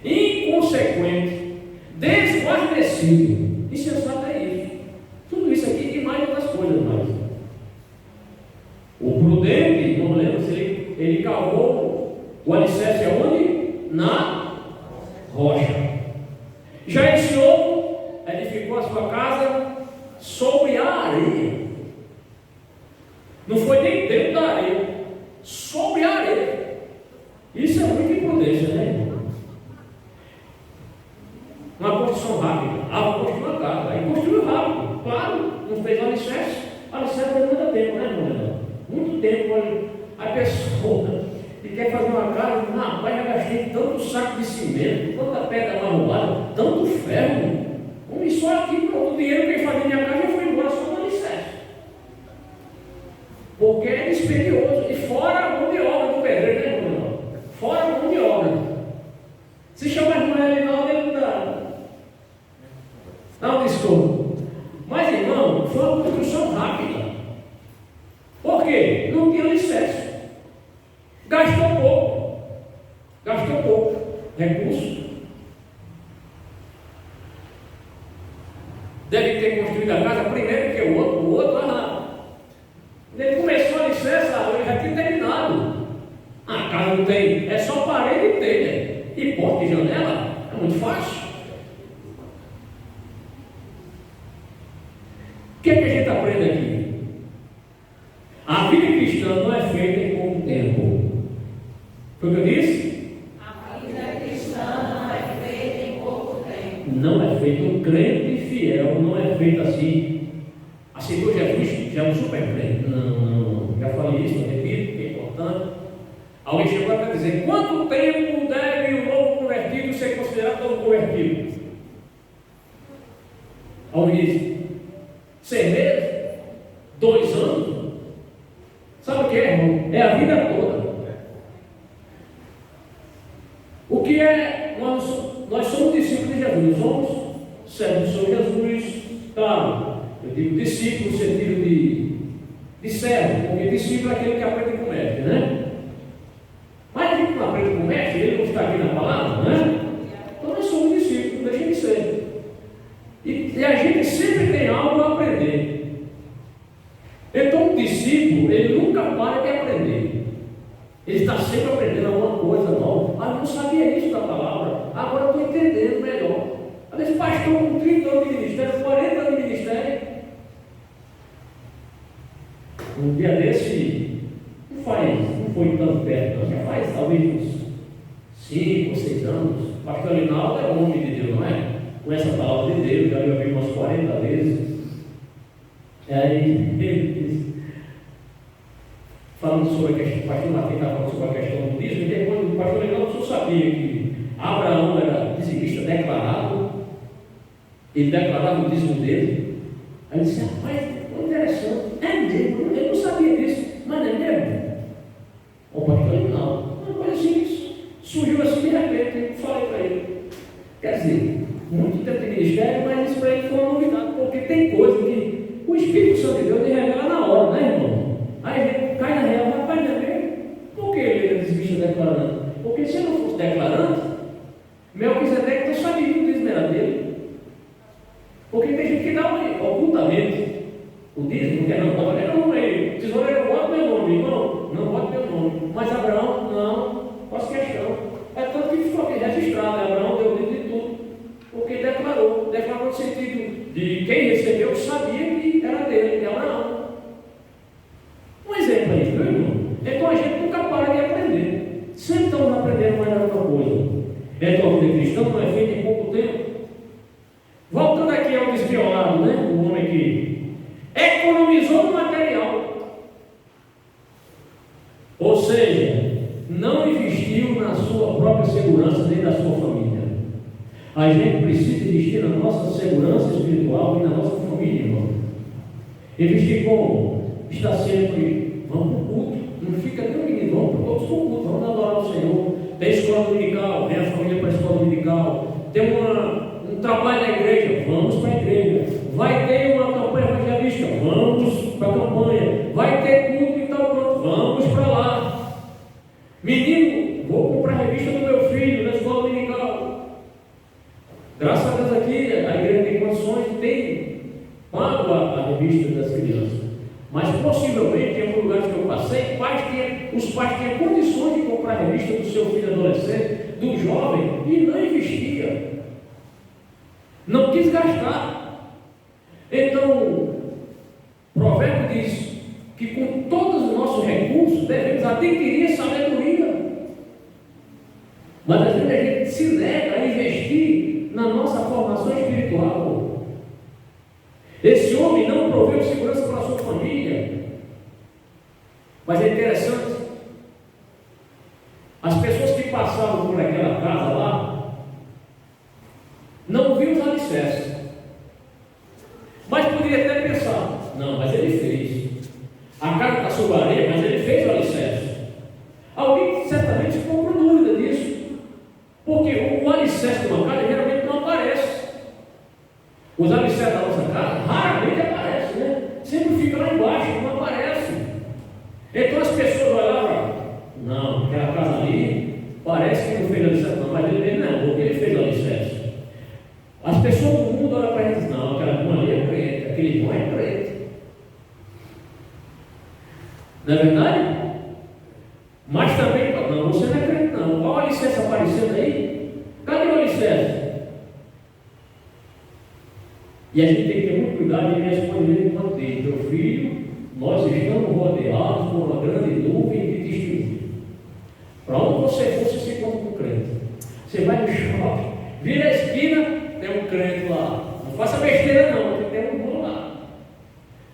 inconsequente, desguarnecido. Insensato é isso. Tudo isso aqui e mais outras coisas mais. O prudente, não lembro se ele cavou o alicerce aonde? Na rocha. Já esse outro edificou a sua casa sobre a areia. Não foi nem dentro da areia, sobre a areia. Isso é muita imprudência, né, irmão? Uma construção rápida. Vou construir uma casa. Aí construiu rápido. Claro, não fez alicerce. Alicerce demanda tempo, né, irmão? Muito tempo. A pessoa que quer fazer uma casa, rapaz, já gastei tanto saco de cimento, tanta pedra marromada, tanto ferro. Como só aqui, pronto, o dinheiro que ele fazia minha casa já foi embora só no alicerce. Porque é dispendioso. E fora a mão de obra do pedreiro, né, irmão? Fora a mão de obra. Se chama a irmã Elinaldo, ele não dá. Não, desculpa. Mas, irmão, foi uma construção rápida. Por quê? Não tinha alicerce. Gastou pouco recurso. Deve ter construído a casa primeiro que o outro, ele começou a alicerce, ele já tinha terminado. A casa não tem, é só parede e telha. E porta e janela, é muito fácil. O que é que a gente aprende aqui? A vida cristã não é feita em pouco tempo. Foi o que eu disse? A vida cristã não é feita em pouco tempo. Não é feito um crente fiel, não é feito assim. Aceitou Jesus, já é um super crente. Não. Já falei isso, repito, que é importante. Alguém chegou para dizer: quanto tempo deve o novo convertido ser considerado novo convertido? Alguém disse: 6 meses? 2 anos? Sabe o que é, irmão? É a vida toda. O que é? Nós somos discípulos de Jesus, somos servos do Senhor Jesus. Claro, eu digo discípulo no sentido de servo, porque discípulo é aquele que aprende com o mestre, né? Mas a gente não aprende com o mestre, ele não está aqui na palavra, né? Então nós somos discípulos, deixa de ser. E a gente sempre tem algo a aprender. Então o discípulo, ele nunca para de aprender. Ele está sempre aprendendo alguma coisa nova. Eu não sabia isso da palavra, agora eu estou entendendo melhor. Às vezes pastor com 30 anos de ministério, 40 anos de ministério. Um dia desse, não foi tão perto, não. Já faz talvez uns 5 ou 6 anos. O pastor Linaldo é homem de Deus, não é? Conhece a palavra de Deus, já me ouviu umas 40 vezes. Aí ele disse, falando sobre a questão, o pastor Martim estava falando sobre a questão do dízimo, e depois o pastor Linaldo só sabia que Abraão era dizimista declarado, ele declarava o dízimo dele. Aí ele disse: rapaz, interessante, é mesmo, eu não sabia disso, mas não é mesmo? O pastor Linaldo, uma coisa assim, surgiu assim de repente, eu falei para ele. Quer dizer, muito tempo de ministério, mas isso para ele foi uma novidade, porque tem coisa que o Espírito Santo de Deus ele revela na hora, né, irmão? Aí a gente cai na real, rapaz, não é mesmo? Por que ele era dizimista declarante? Porque se ele não fosse declarante, Melquisedeque não sabia que o dízimo era dele. Porque tem gente que dá ocultamente o dízimo, que não pode, tesoureiro, bota meu nome, irmão, não bota meu nome. Mas Abraão, não, faço questão. É tanto que ficou aqui registrado, né? Abraão deu o dízimo de tudo, porque declarou no sentido de quem recebeu sabia que era dele, de Abraão. Um exemplo aí, viu, irmão? Então a gente nunca para de aprender. Sempre estamos aprendendo mais na É tua vida cristã, não é feita em pouco tempo. Voltando aqui ao desviolado, né? O homem que economizou no material. Ou seja, não investiu na sua própria segurança nem da sua família. A gente precisa investir na nossa segurança espiritual e na nossa família, irmão. Investir como? Está sempre, vamos para o culto. Não fica nem menino, vamos para todos para o culto, vamos adorar o Senhor. Tem escola dominical, vem a família para a escola dominical. Tem um trabalho na igreja, vamos para a igreja. Vai ter uma campanha evangelística, vamos para a campanha. Vai ter culto e tal, pronto, vamos para lá. Menino, vou comprar a revista do meu filho na escola dominical. Graças a Deus aqui a igreja tem condições de ter pago a revista das crianças. Mas possivelmente em alguns lugares que eu passei, os pais tinham condições de comprar a revista do seu filho adolescente, do jovem, e não investia. Não quis gastar. Então, o provérbio diz que com todos os nossos recursos devemos adquirir sabedoria. Mas às vezes a gente se nega a investir na nossa formação espiritual. Esse homem não proveu segurança para a sua família. Mas é interessante, as pessoas que passavam por aquela casa lá não viam os alicerces, mas poderia até pensar, não, mas ele fez. A casa está sob areia, mas ele fez o alicerce. Alguém certamente ficou com dúvida disso, porque o alicerce de uma casa geralmente não aparece. Os alicerces da nossa casa raramente aparecem, né? Sempre fica lá embaixo, não aparece. Então as pessoas olhavam, não, aquela casa ali parece que não fez alicerce, não, mas ele não, porque ele fez alicerce. As pessoas do mundo olham para ele e dizem, não, aquela irmã ali é crente, aquele irmão é crente. Não é verdade? Mas também, não, você não é crente não. Qual a alicerce aparecendo aí? Cadê o alicerce? E a gente tem que ter muito cuidado em responder e manter. Meu filho, nós estamos rodeados por uma grande nuvem de testemunhos. Para onde você for, você se encontra com um crente. Você vai no shopping, vira a esquina, tem um crente lá. Não faça besteira não, tem que ter um irmão lá.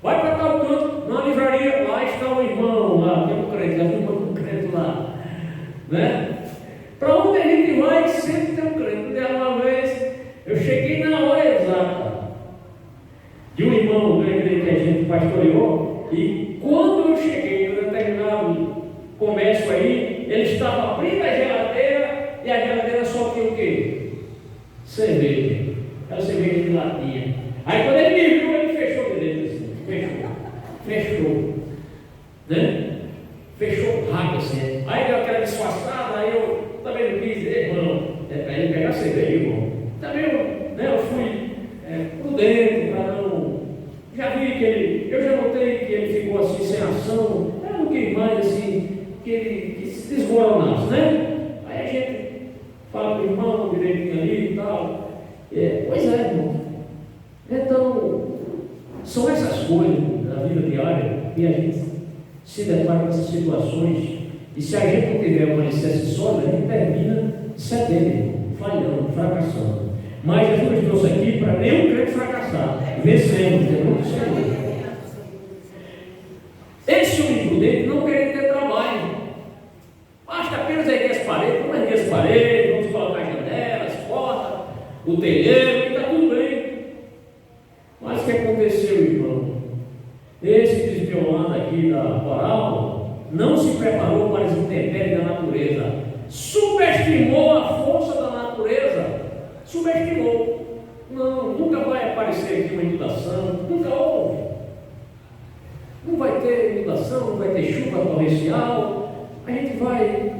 Vai para tal canto, na livraria, lá está um irmão lá, tem um crente, tem um crente lá. Né? Para onde a gente vai, sempre tem um crente. Uma vez, eu cheguei na hora exata. E um irmão da igreja que a gente pastoreou, e quando eu cheguei no determinado comércio aí, ele estava abrindo a geladeira, e a geladeira só tinha o quê? Cerveja. Aquela cerveja de latinha. Aí quando ele me viu, ele fechou direito assim. Fechou. Né? Fechou rápido assim. Aí deu aquela disfarçada, aí eu também não quis dizer, irmão, é para ele pegar cerveja, irmão. Também eu fui prudente para não. Já vi que eu já notei que ele ficou assim sem ação, eu não quis mais assim, que ele se desmoronasse, né? Aí a gente fala para o irmão direitinho ali e tal. Pois é, irmão. Então, são essas coisas da vida diária que a gente se depara com essas situações, e se a gente não tiver uma alicerce sólida, a gente termina cedendo, falhando, fracassando. Mas Jesus nos trouxe aqui para nenhum crente fracassar. Vencemos, temos que ser. Esse homem prudente não queria ter trabalho. Basta apenas erguer as paredes, vamos erguer as paredes, vamos colocar as janelas, portas, o telheiro, e está tudo bem. Mas o que aconteceu, irmão? Esse desviolando aqui da parábola não se preparou para as intempéries da natureza. Subestimou a força da natureza. Subestimou. Não, nunca vai aparecer aqui uma inundação, nunca houve. Não vai ter inundação, não vai ter chuva torrencial. A gente vai.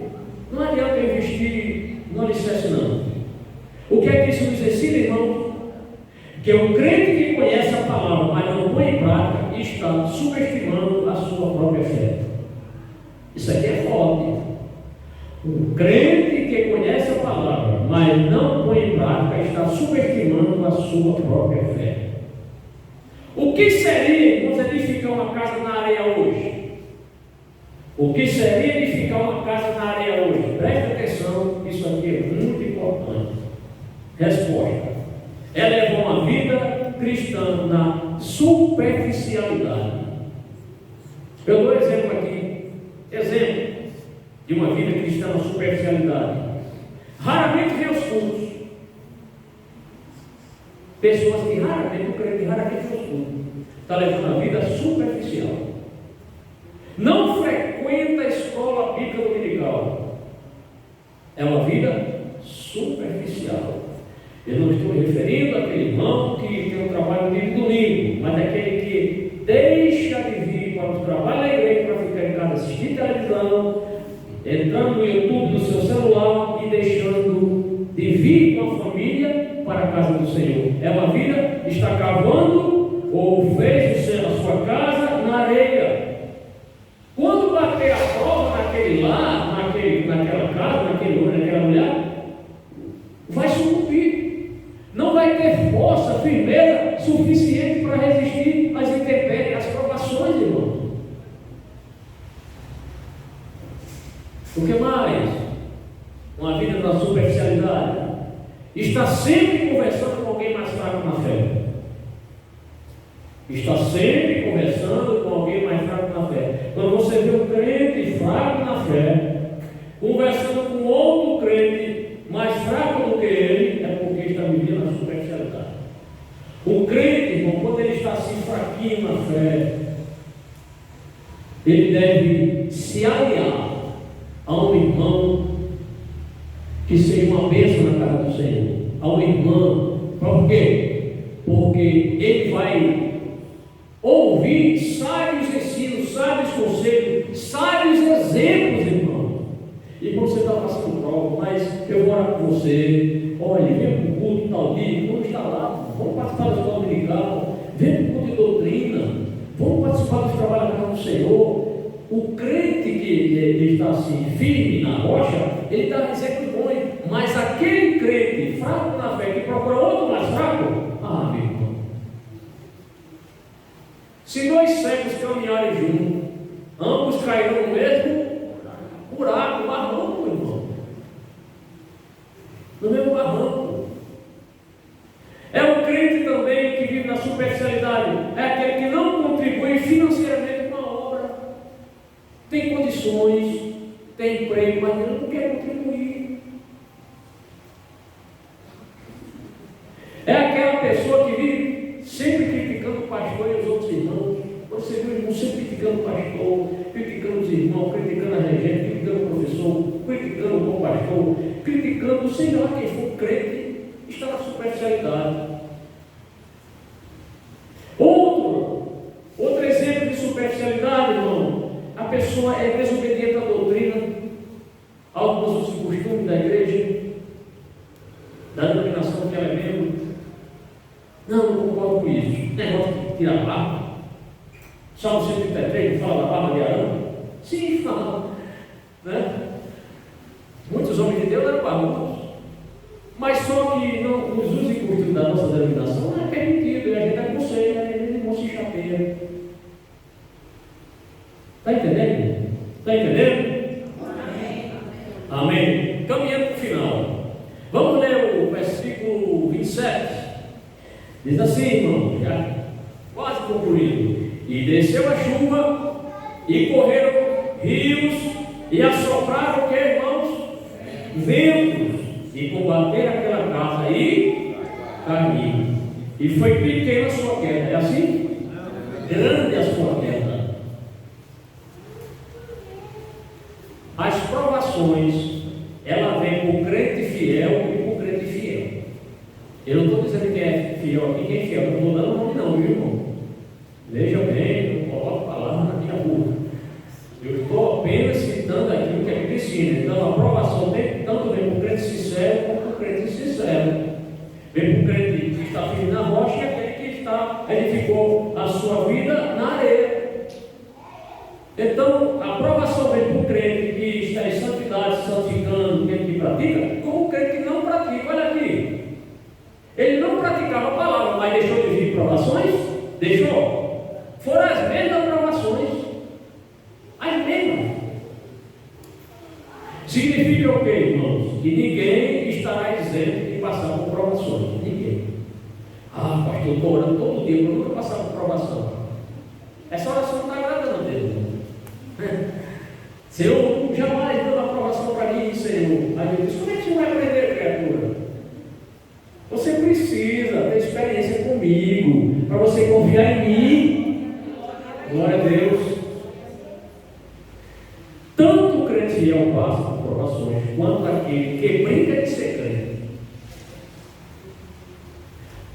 Não adianta investir no alicerce, não. O que é que isso nos ensina, irmão? Que o crente que conhece a palavra, mas não põe em prática, está subestimando a sua própria fé. Isso aqui é forte. O crente que conhece a palavra, mas não põe em prática, está subestimando a sua própria fé. O que seria, irmãos, edificar uma casa na areia hoje? O que seria edificar uma casa na areia hoje? Preste atenção, isso aqui é muito importante. Resposta: ela levou uma vida cristã na superficialidade. Eu dou exemplo aqui. Exemplo de uma vida cristã na superficialidade. Raramente vê os cultos. Pessoas que raramente, não creem que raramente vê os cultos. Está levando a vida superficial. Não frequenta a escola bíblica dominical. É uma vida superficial. Eu não estou referindo àquele irmão que tem um trabalho de domingo, mas aquele que deixa de vir para o trabalho da igreja para ficar em casa assistir televisão, entrando no YouTube, no seu celular e deixando de vir com a família para a casa do Senhor. É uma vida que está cavando ou fez a sua casa na areia. Quando bater a prova naquele lar, naquela casa, naquele homem, naquela mulher, vai sucumbir. Não vai ter força, firmeza suficiente para resistir às intempéries, às provações, irmão. O que mais? Uma vida na superficialidade. Está sempre conversando com alguém mais fraco na fé. Está sempre conversando com alguém mais fraco na fé. Quando você vê um crente fraco na fé, conversando com outro crente mais fraco do que ele, é porque está vivendo na superficialidade. O crente, irmão, quando ele está assim fraquinho na fé, ele deve se aliar a um irmão que seja uma bênção na casa do Senhor. A um irmão. Por quê? Porque ele vai ouvir sábios ensinos, sábios conselhos, sábios exemplos, irmão. E quando você está passando prova, mas eu vou orar com você, olha, vem para o culto tal dia, vamos estar lá, vamos participar da escola dominical, vem para o culto de doutrina, vamos participar dos trabalhos da casa do Senhor. O crente que ele está assim, firme na rocha, ele dá exemplo bom, mas aquele crente fraco na fé, que procura outro mais fraco, meu irmão. Se dois cegos caminharem juntos, ambos cairão no mesmo buraco, barranco, irmão. No mesmo barranco. É o crente também que vive na superficialidade. É aquele que não contribui financeiramente com a obra. Tem condições, tem emprego, mas ele não quer contribuir. É aquela pessoa que vive sempre criticando o pastor e os outros irmãos. Você vê o irmão sempre criticando o pastor, criticando os irmãos, criticando a regente, criticando o professor, criticando o bom pastor, criticando, sei lá quem for crente, está na superficialidade. Outro exemplo de superficialidade, irmão, a pessoa é desobediente à doutrina, alguns dos costumes da igreja, da denominação que ela é membro. Não concordo com isso. Negócio de tirar a barba. Salmo 133 fala da barba de Arão? Sim, fala. Né? Muitos homens de Deus eram barbudos. Mas só que nos usos e costumes da nossa denominação não é permitido. E a gente aconselha, a gente não se chapeia. Está entendendo? Está entendendo? Amém. Amém. Caminhando para o final. Vamos ler o versículo 27. Diz assim, irmão, já quase concluindo. E desceu a chuva, e correram rios, e assopraram o que, irmãos? Ventos, e combateram aquela casa, e caiu. E foi pequena a sua queda. É assim? Grande a sua queda. As provações, ela vem com o crente fiel e com o crente fiel. Eu não estou dizendo quem é fiel aqui, quem é fiel. Eu não estou dando nome não, viu, irmão? Veja bem, não coloco palavras na minha boca. Eu estou apenas citando aquilo que a Bíblia ensina. Então a aprovação tanto vem para o crente sincero como para o crente insincero. Vem para o crente que está firme na rocha e aquele que edificou a sua vida na areia. Então a aprovação vem para o crente que está em santidade, santificando, que pratica, como o crente que não pratica. Olha aqui. Ele não praticava a palavra, mas deixou de vir provações? Deixou. Foram as mesmas provações. As mesmas. Significa o que, irmãos? Que ninguém estará isento de passar passar por provações? Ninguém. Ah, pastor, eu estou orando todo dia, eu nunca passar por provação. Essa oração não está agradando a Deus. Senhor, jamais deu uma provação para mim, Senhor. Aí eu disse, como é que você vai aprender, criatura? Você precisa ter experiência comigo, para você confiar em mim. Glória a Deus. Tanto o crente fiel passa por provações, quanto aquele que brinca de ser crente.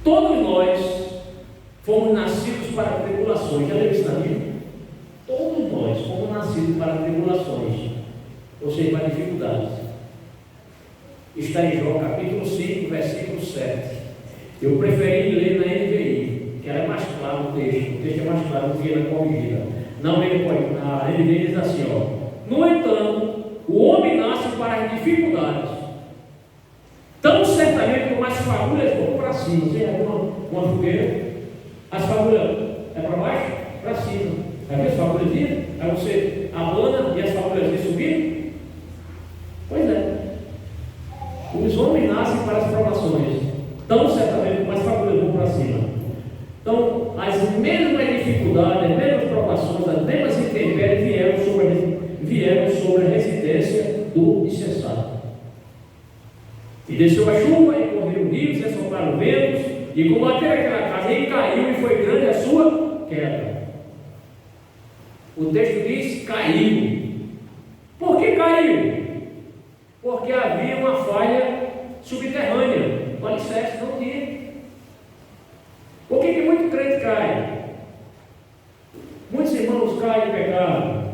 Todos nós fomos nascidos para tribulações. Já leu isso na Bíblia? Todos nós fomos nascidos para tribulações, ou seja, para dificuldades. Está em Jó, capítulo 5, versículo 7. Eu preferi ler na NVI, que era mais claro o texto é mais claro do que na corrigida. Não, a NVI diz assim, ó: no entanto, o homem nasce para as dificuldades, tão certamente como as fagulhas vão para cima. Você já viu uma fogueira? As fagulhas é para baixo? Para cima. Aí as fagulhas viram? Aí você abana e as fagulhas vêm subir? Pois é. Os homens nascem para as provações, tão certamente como as fagulhas vão para cima. Então, as mesmas dificuldades, as mesmas provações, as mesmas intempéries vieram sobre a residência do insensato. E desceu a chuva, e correram rios, e assopraram ventos, e combateram aquela casa, e caiu, e foi grande a sua queda. O texto diz: caiu. Por que caiu? Porque havia uma falha subterrânea, o alicerce não tinha. Por que muito crente cai? Muitos irmãos caem em pecado,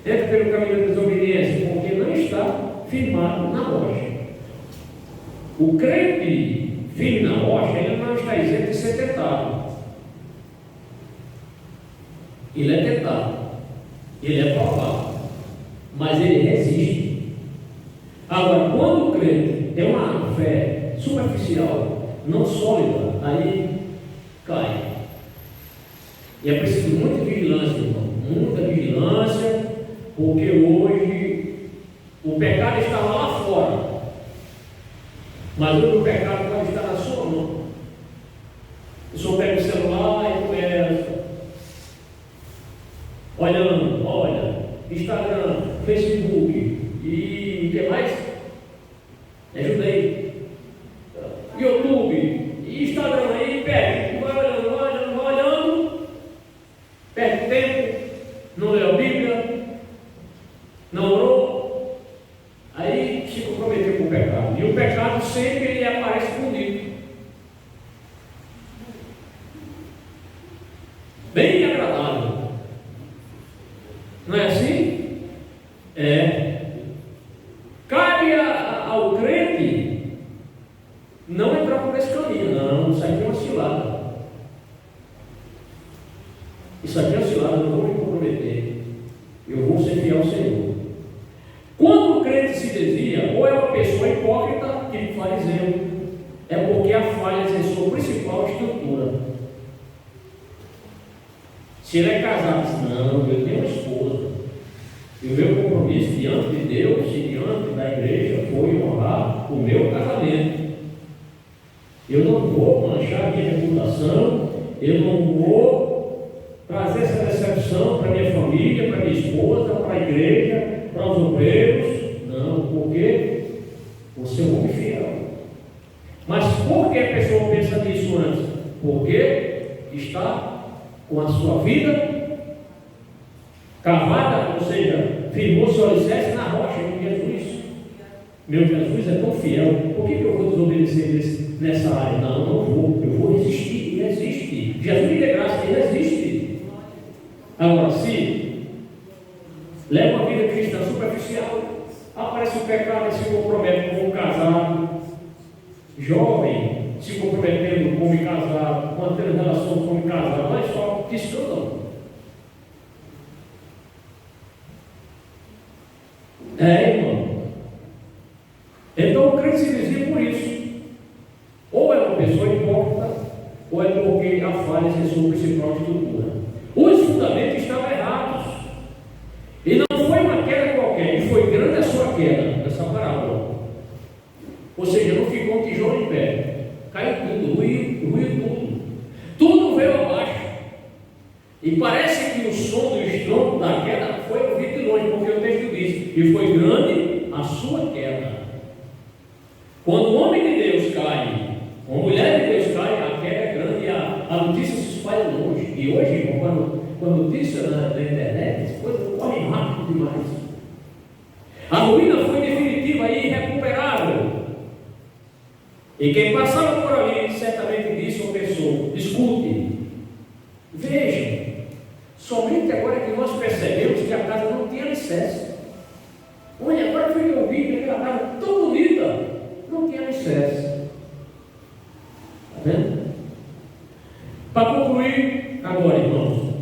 entra pelo caminho da desobediência, porque não está firmado na rocha. O crente firme na rocha, ele não está isento de ser tentado. Ele é tentado, ele é provado, mas ele resiste. Agora, quando o crente tem uma fé superficial, não sólida, aí cai. E é preciso muita vigilância, irmão, muita vigilância, porque hoje o pecado está lá fora, mas hoje o pecado pode estar na sua mão. O senhor pega o celular e começa olhando, olha, Instagram, Facebook e o que mais? Ajudei. YouTube, Instagram, aí pega, vai olhando, perde tempo, não leu a Bíblia, não orou, aí se comprometeu com o pecado. E o pecado sempre ele aparece escondido, bem agradável. Não é assim? É. Cabe ao crente não entrar por esse caminho. Não, isso aqui é uma cilada. Isso aqui é uma cilada, eu não vou me comprometer. Eu vou ser fiel ao Senhor. Quando o crente se desvia, ou é uma pessoa hipócrita, tipo fariseu, é porque a falha é sua principal estrutura. Se ele é casado, diz: não, eu tenho uma esposa, e o meu compromisso diante de Deus e diante da igreja foi honrar o meu casamento. Eu não vou manchar a minha reputação, eu não vou trazer essa decepção para minha família, para minha esposa, para a igreja, para os obreiros. Não, porque você é um homem fiel. Mas por que a pessoa pensa nisso antes? Porque está com a sua vida cavada, ou seja, firmou seu alicerce na rocha com Jesus. Meu Jesus é tão fiel, por que eu vou desobedecer nessa área? Não vou, eu vou resistir, e resiste. Jesus me dê graça, e resiste. Agora, se leva uma vida cristã superficial, aparece o pecado e se compromete com um casado, jovem, se comprometendo como casado, mantendo relação como casado, mas só que escândalo. Irmão. Então o crente se desvia por isso. Ou é uma pessoa hipócrita, ou é porque a falha é sua principal estrutura. Os fundamentos estavam errados. E não foi uma queda qualquer, e foi grande a sua queda, nessa parábola. Ou E parece que o som do estrondo da queda foi ouvido de longe, porque o texto diz: e foi grande a sua queda. Quando o homem de Deus cai, uma mulher de Deus cai, a queda é grande e a notícia se espalha longe. E hoje, irmão, quando notícia na internet, as coisas correm rápido demais. A ruína foi definitiva e irrecuperável. E quem passava por ali certamente disse ou pensou: escute, veja, somente agora que nós percebemos que a casa não tinha alicerce. Olha, agora foi que eu vi que aquela casa tão bonita não tinha alicerce. Está vendo? Para concluir agora, irmãos,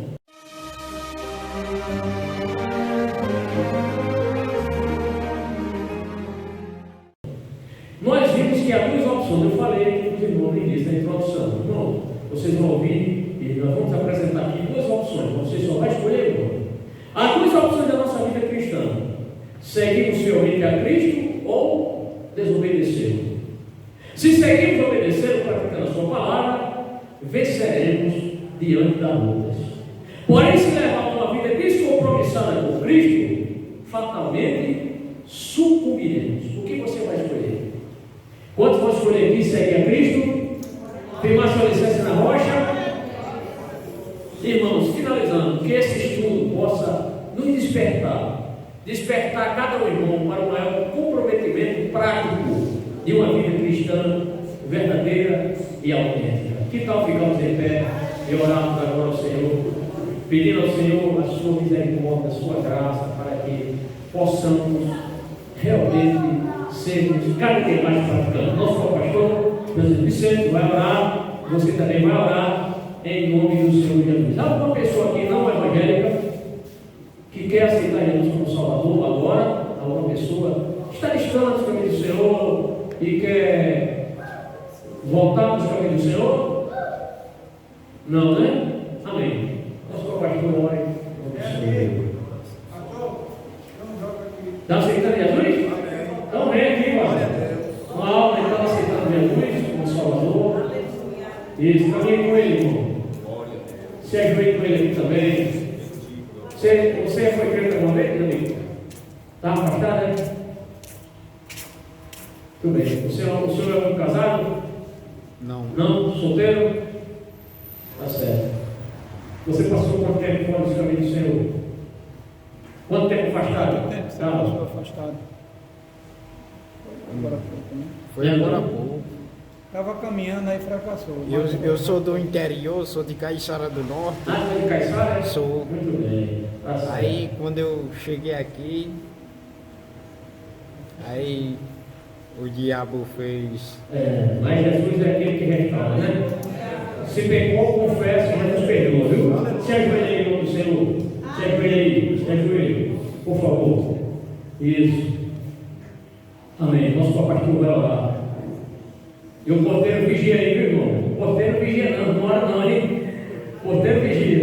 nós vimos que há duas opções. Eu falei para os irmãos no início da introdução. Irmão, vocês vão ouvir e nós vamos apresentar aqui duas opções. Você só vai escolher uma. Há duas opções da nossa vida cristã: seguimos fielmente a Cristo ou desobedecer. Se seguimos obedecendo, praticando a sua palavra, venceremos diante das lutas. Porém, se levarmos uma vida descompromissada com Cristo, fatalmente sucumbiremos. O que você vai escolher? Quantos vão escolher aqui seguir a Cristo? Firmar sua licença na rocha? Irmãos, finalizando, que esse estudo possa nos despertar cada um irmão para um maior comprometimento prático de uma vida cristã verdadeira e autêntica. Que tal ficarmos em pé e orarmos agora ao Senhor, pedindo ao Senhor a sua misericórdia, a sua graça, para que possamos realmente sermos cada vez mais praticantes. Nosso pastor, José Vicente, vai orar, você também vai orar, em nome do Senhor Jesus. Há uma pessoa aqui não evangélica que quer aceitar Jesus como Salvador agora, alguma pessoa está distante do caminho do Senhor e quer voltar para os caminhos do Senhor? Não, né? Amém. Nosso pastor, ore. Está aceitando Jesus? Então vem aqui, ó. Uma alma está aceitando Jesus como Salvador. Isso, caminhe com ele, irmão. Se ajoelhe com ele aqui também. Você foi crente alguma vez, amigo? Está afastado, né? Tudo bem. O senhor é um casado? Não. Não? Solteiro? Tá certo. Você passou quanto tempo fora dos caminhos do Senhor? Quanto tempo afastado? Quanto tempo você passou afastado? Agora há pouco, né? Foi agora há pouco. Estava caminhando, aí fracassou. Eu sou do interior, sou de Caiçara do Norte. Ah, foi de Caiçara? Sou. Muito bem. Tá certo. Aí quando eu cheguei aqui, aí o diabo fez. Mas Jesus é aquele que restaura, né? Se pecou, confessa, Jesus perdoa, viu? Se ajoelha aí em nome do Senhor. Se ajoelha aí, se ajoelha, por favor. Isso. Amém. Nosso pastor vai orar. E o porteiro vigia aí, viu, irmão? O porteiro vigia não ora não, hein? O porteiro vigia.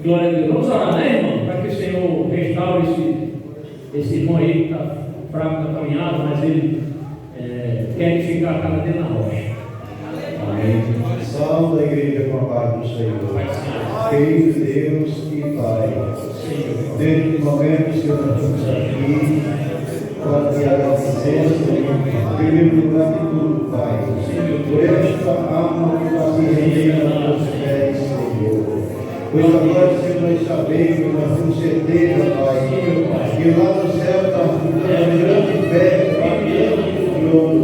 Glória a Deus. Vamos orar, né, irmão? Para que o Senhor restaure esse irmão aí que está fraco na caminhada, mas ele quer edificar a casa dele na rocha. Amém. Salve da igreja com a paz do Senhor. Querido Deus e Pai, desde o momento que nós estamos aqui, para te agradecer, em primeiro lugar de tudo, Pai, por esta alma que está se rendendo aos teus pés, Senhor. Pois agora, Senhor, nós sabemos, nós temos certeza, Pai, que lá no céu está uma grande festa, está diante do trono.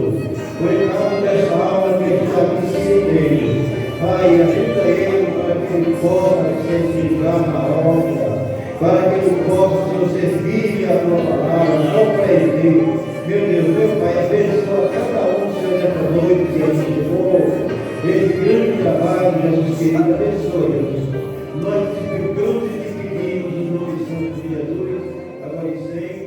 Pois cada dessa alma que está aqui se rendendo, Pai, ajuda ele para que ele possa se ligar na obra, para que ele possa, Senhor, servir a tua palavra, não para ele. Meu Deus, meu Pai, abençoa cada um, Senhor, nessa noite que ele chegou, esse grande trabalho, Jesus querido, abençoa, Jesus. Nós te ficamos e te pedimos, em nome de Jesus, agora e sempre.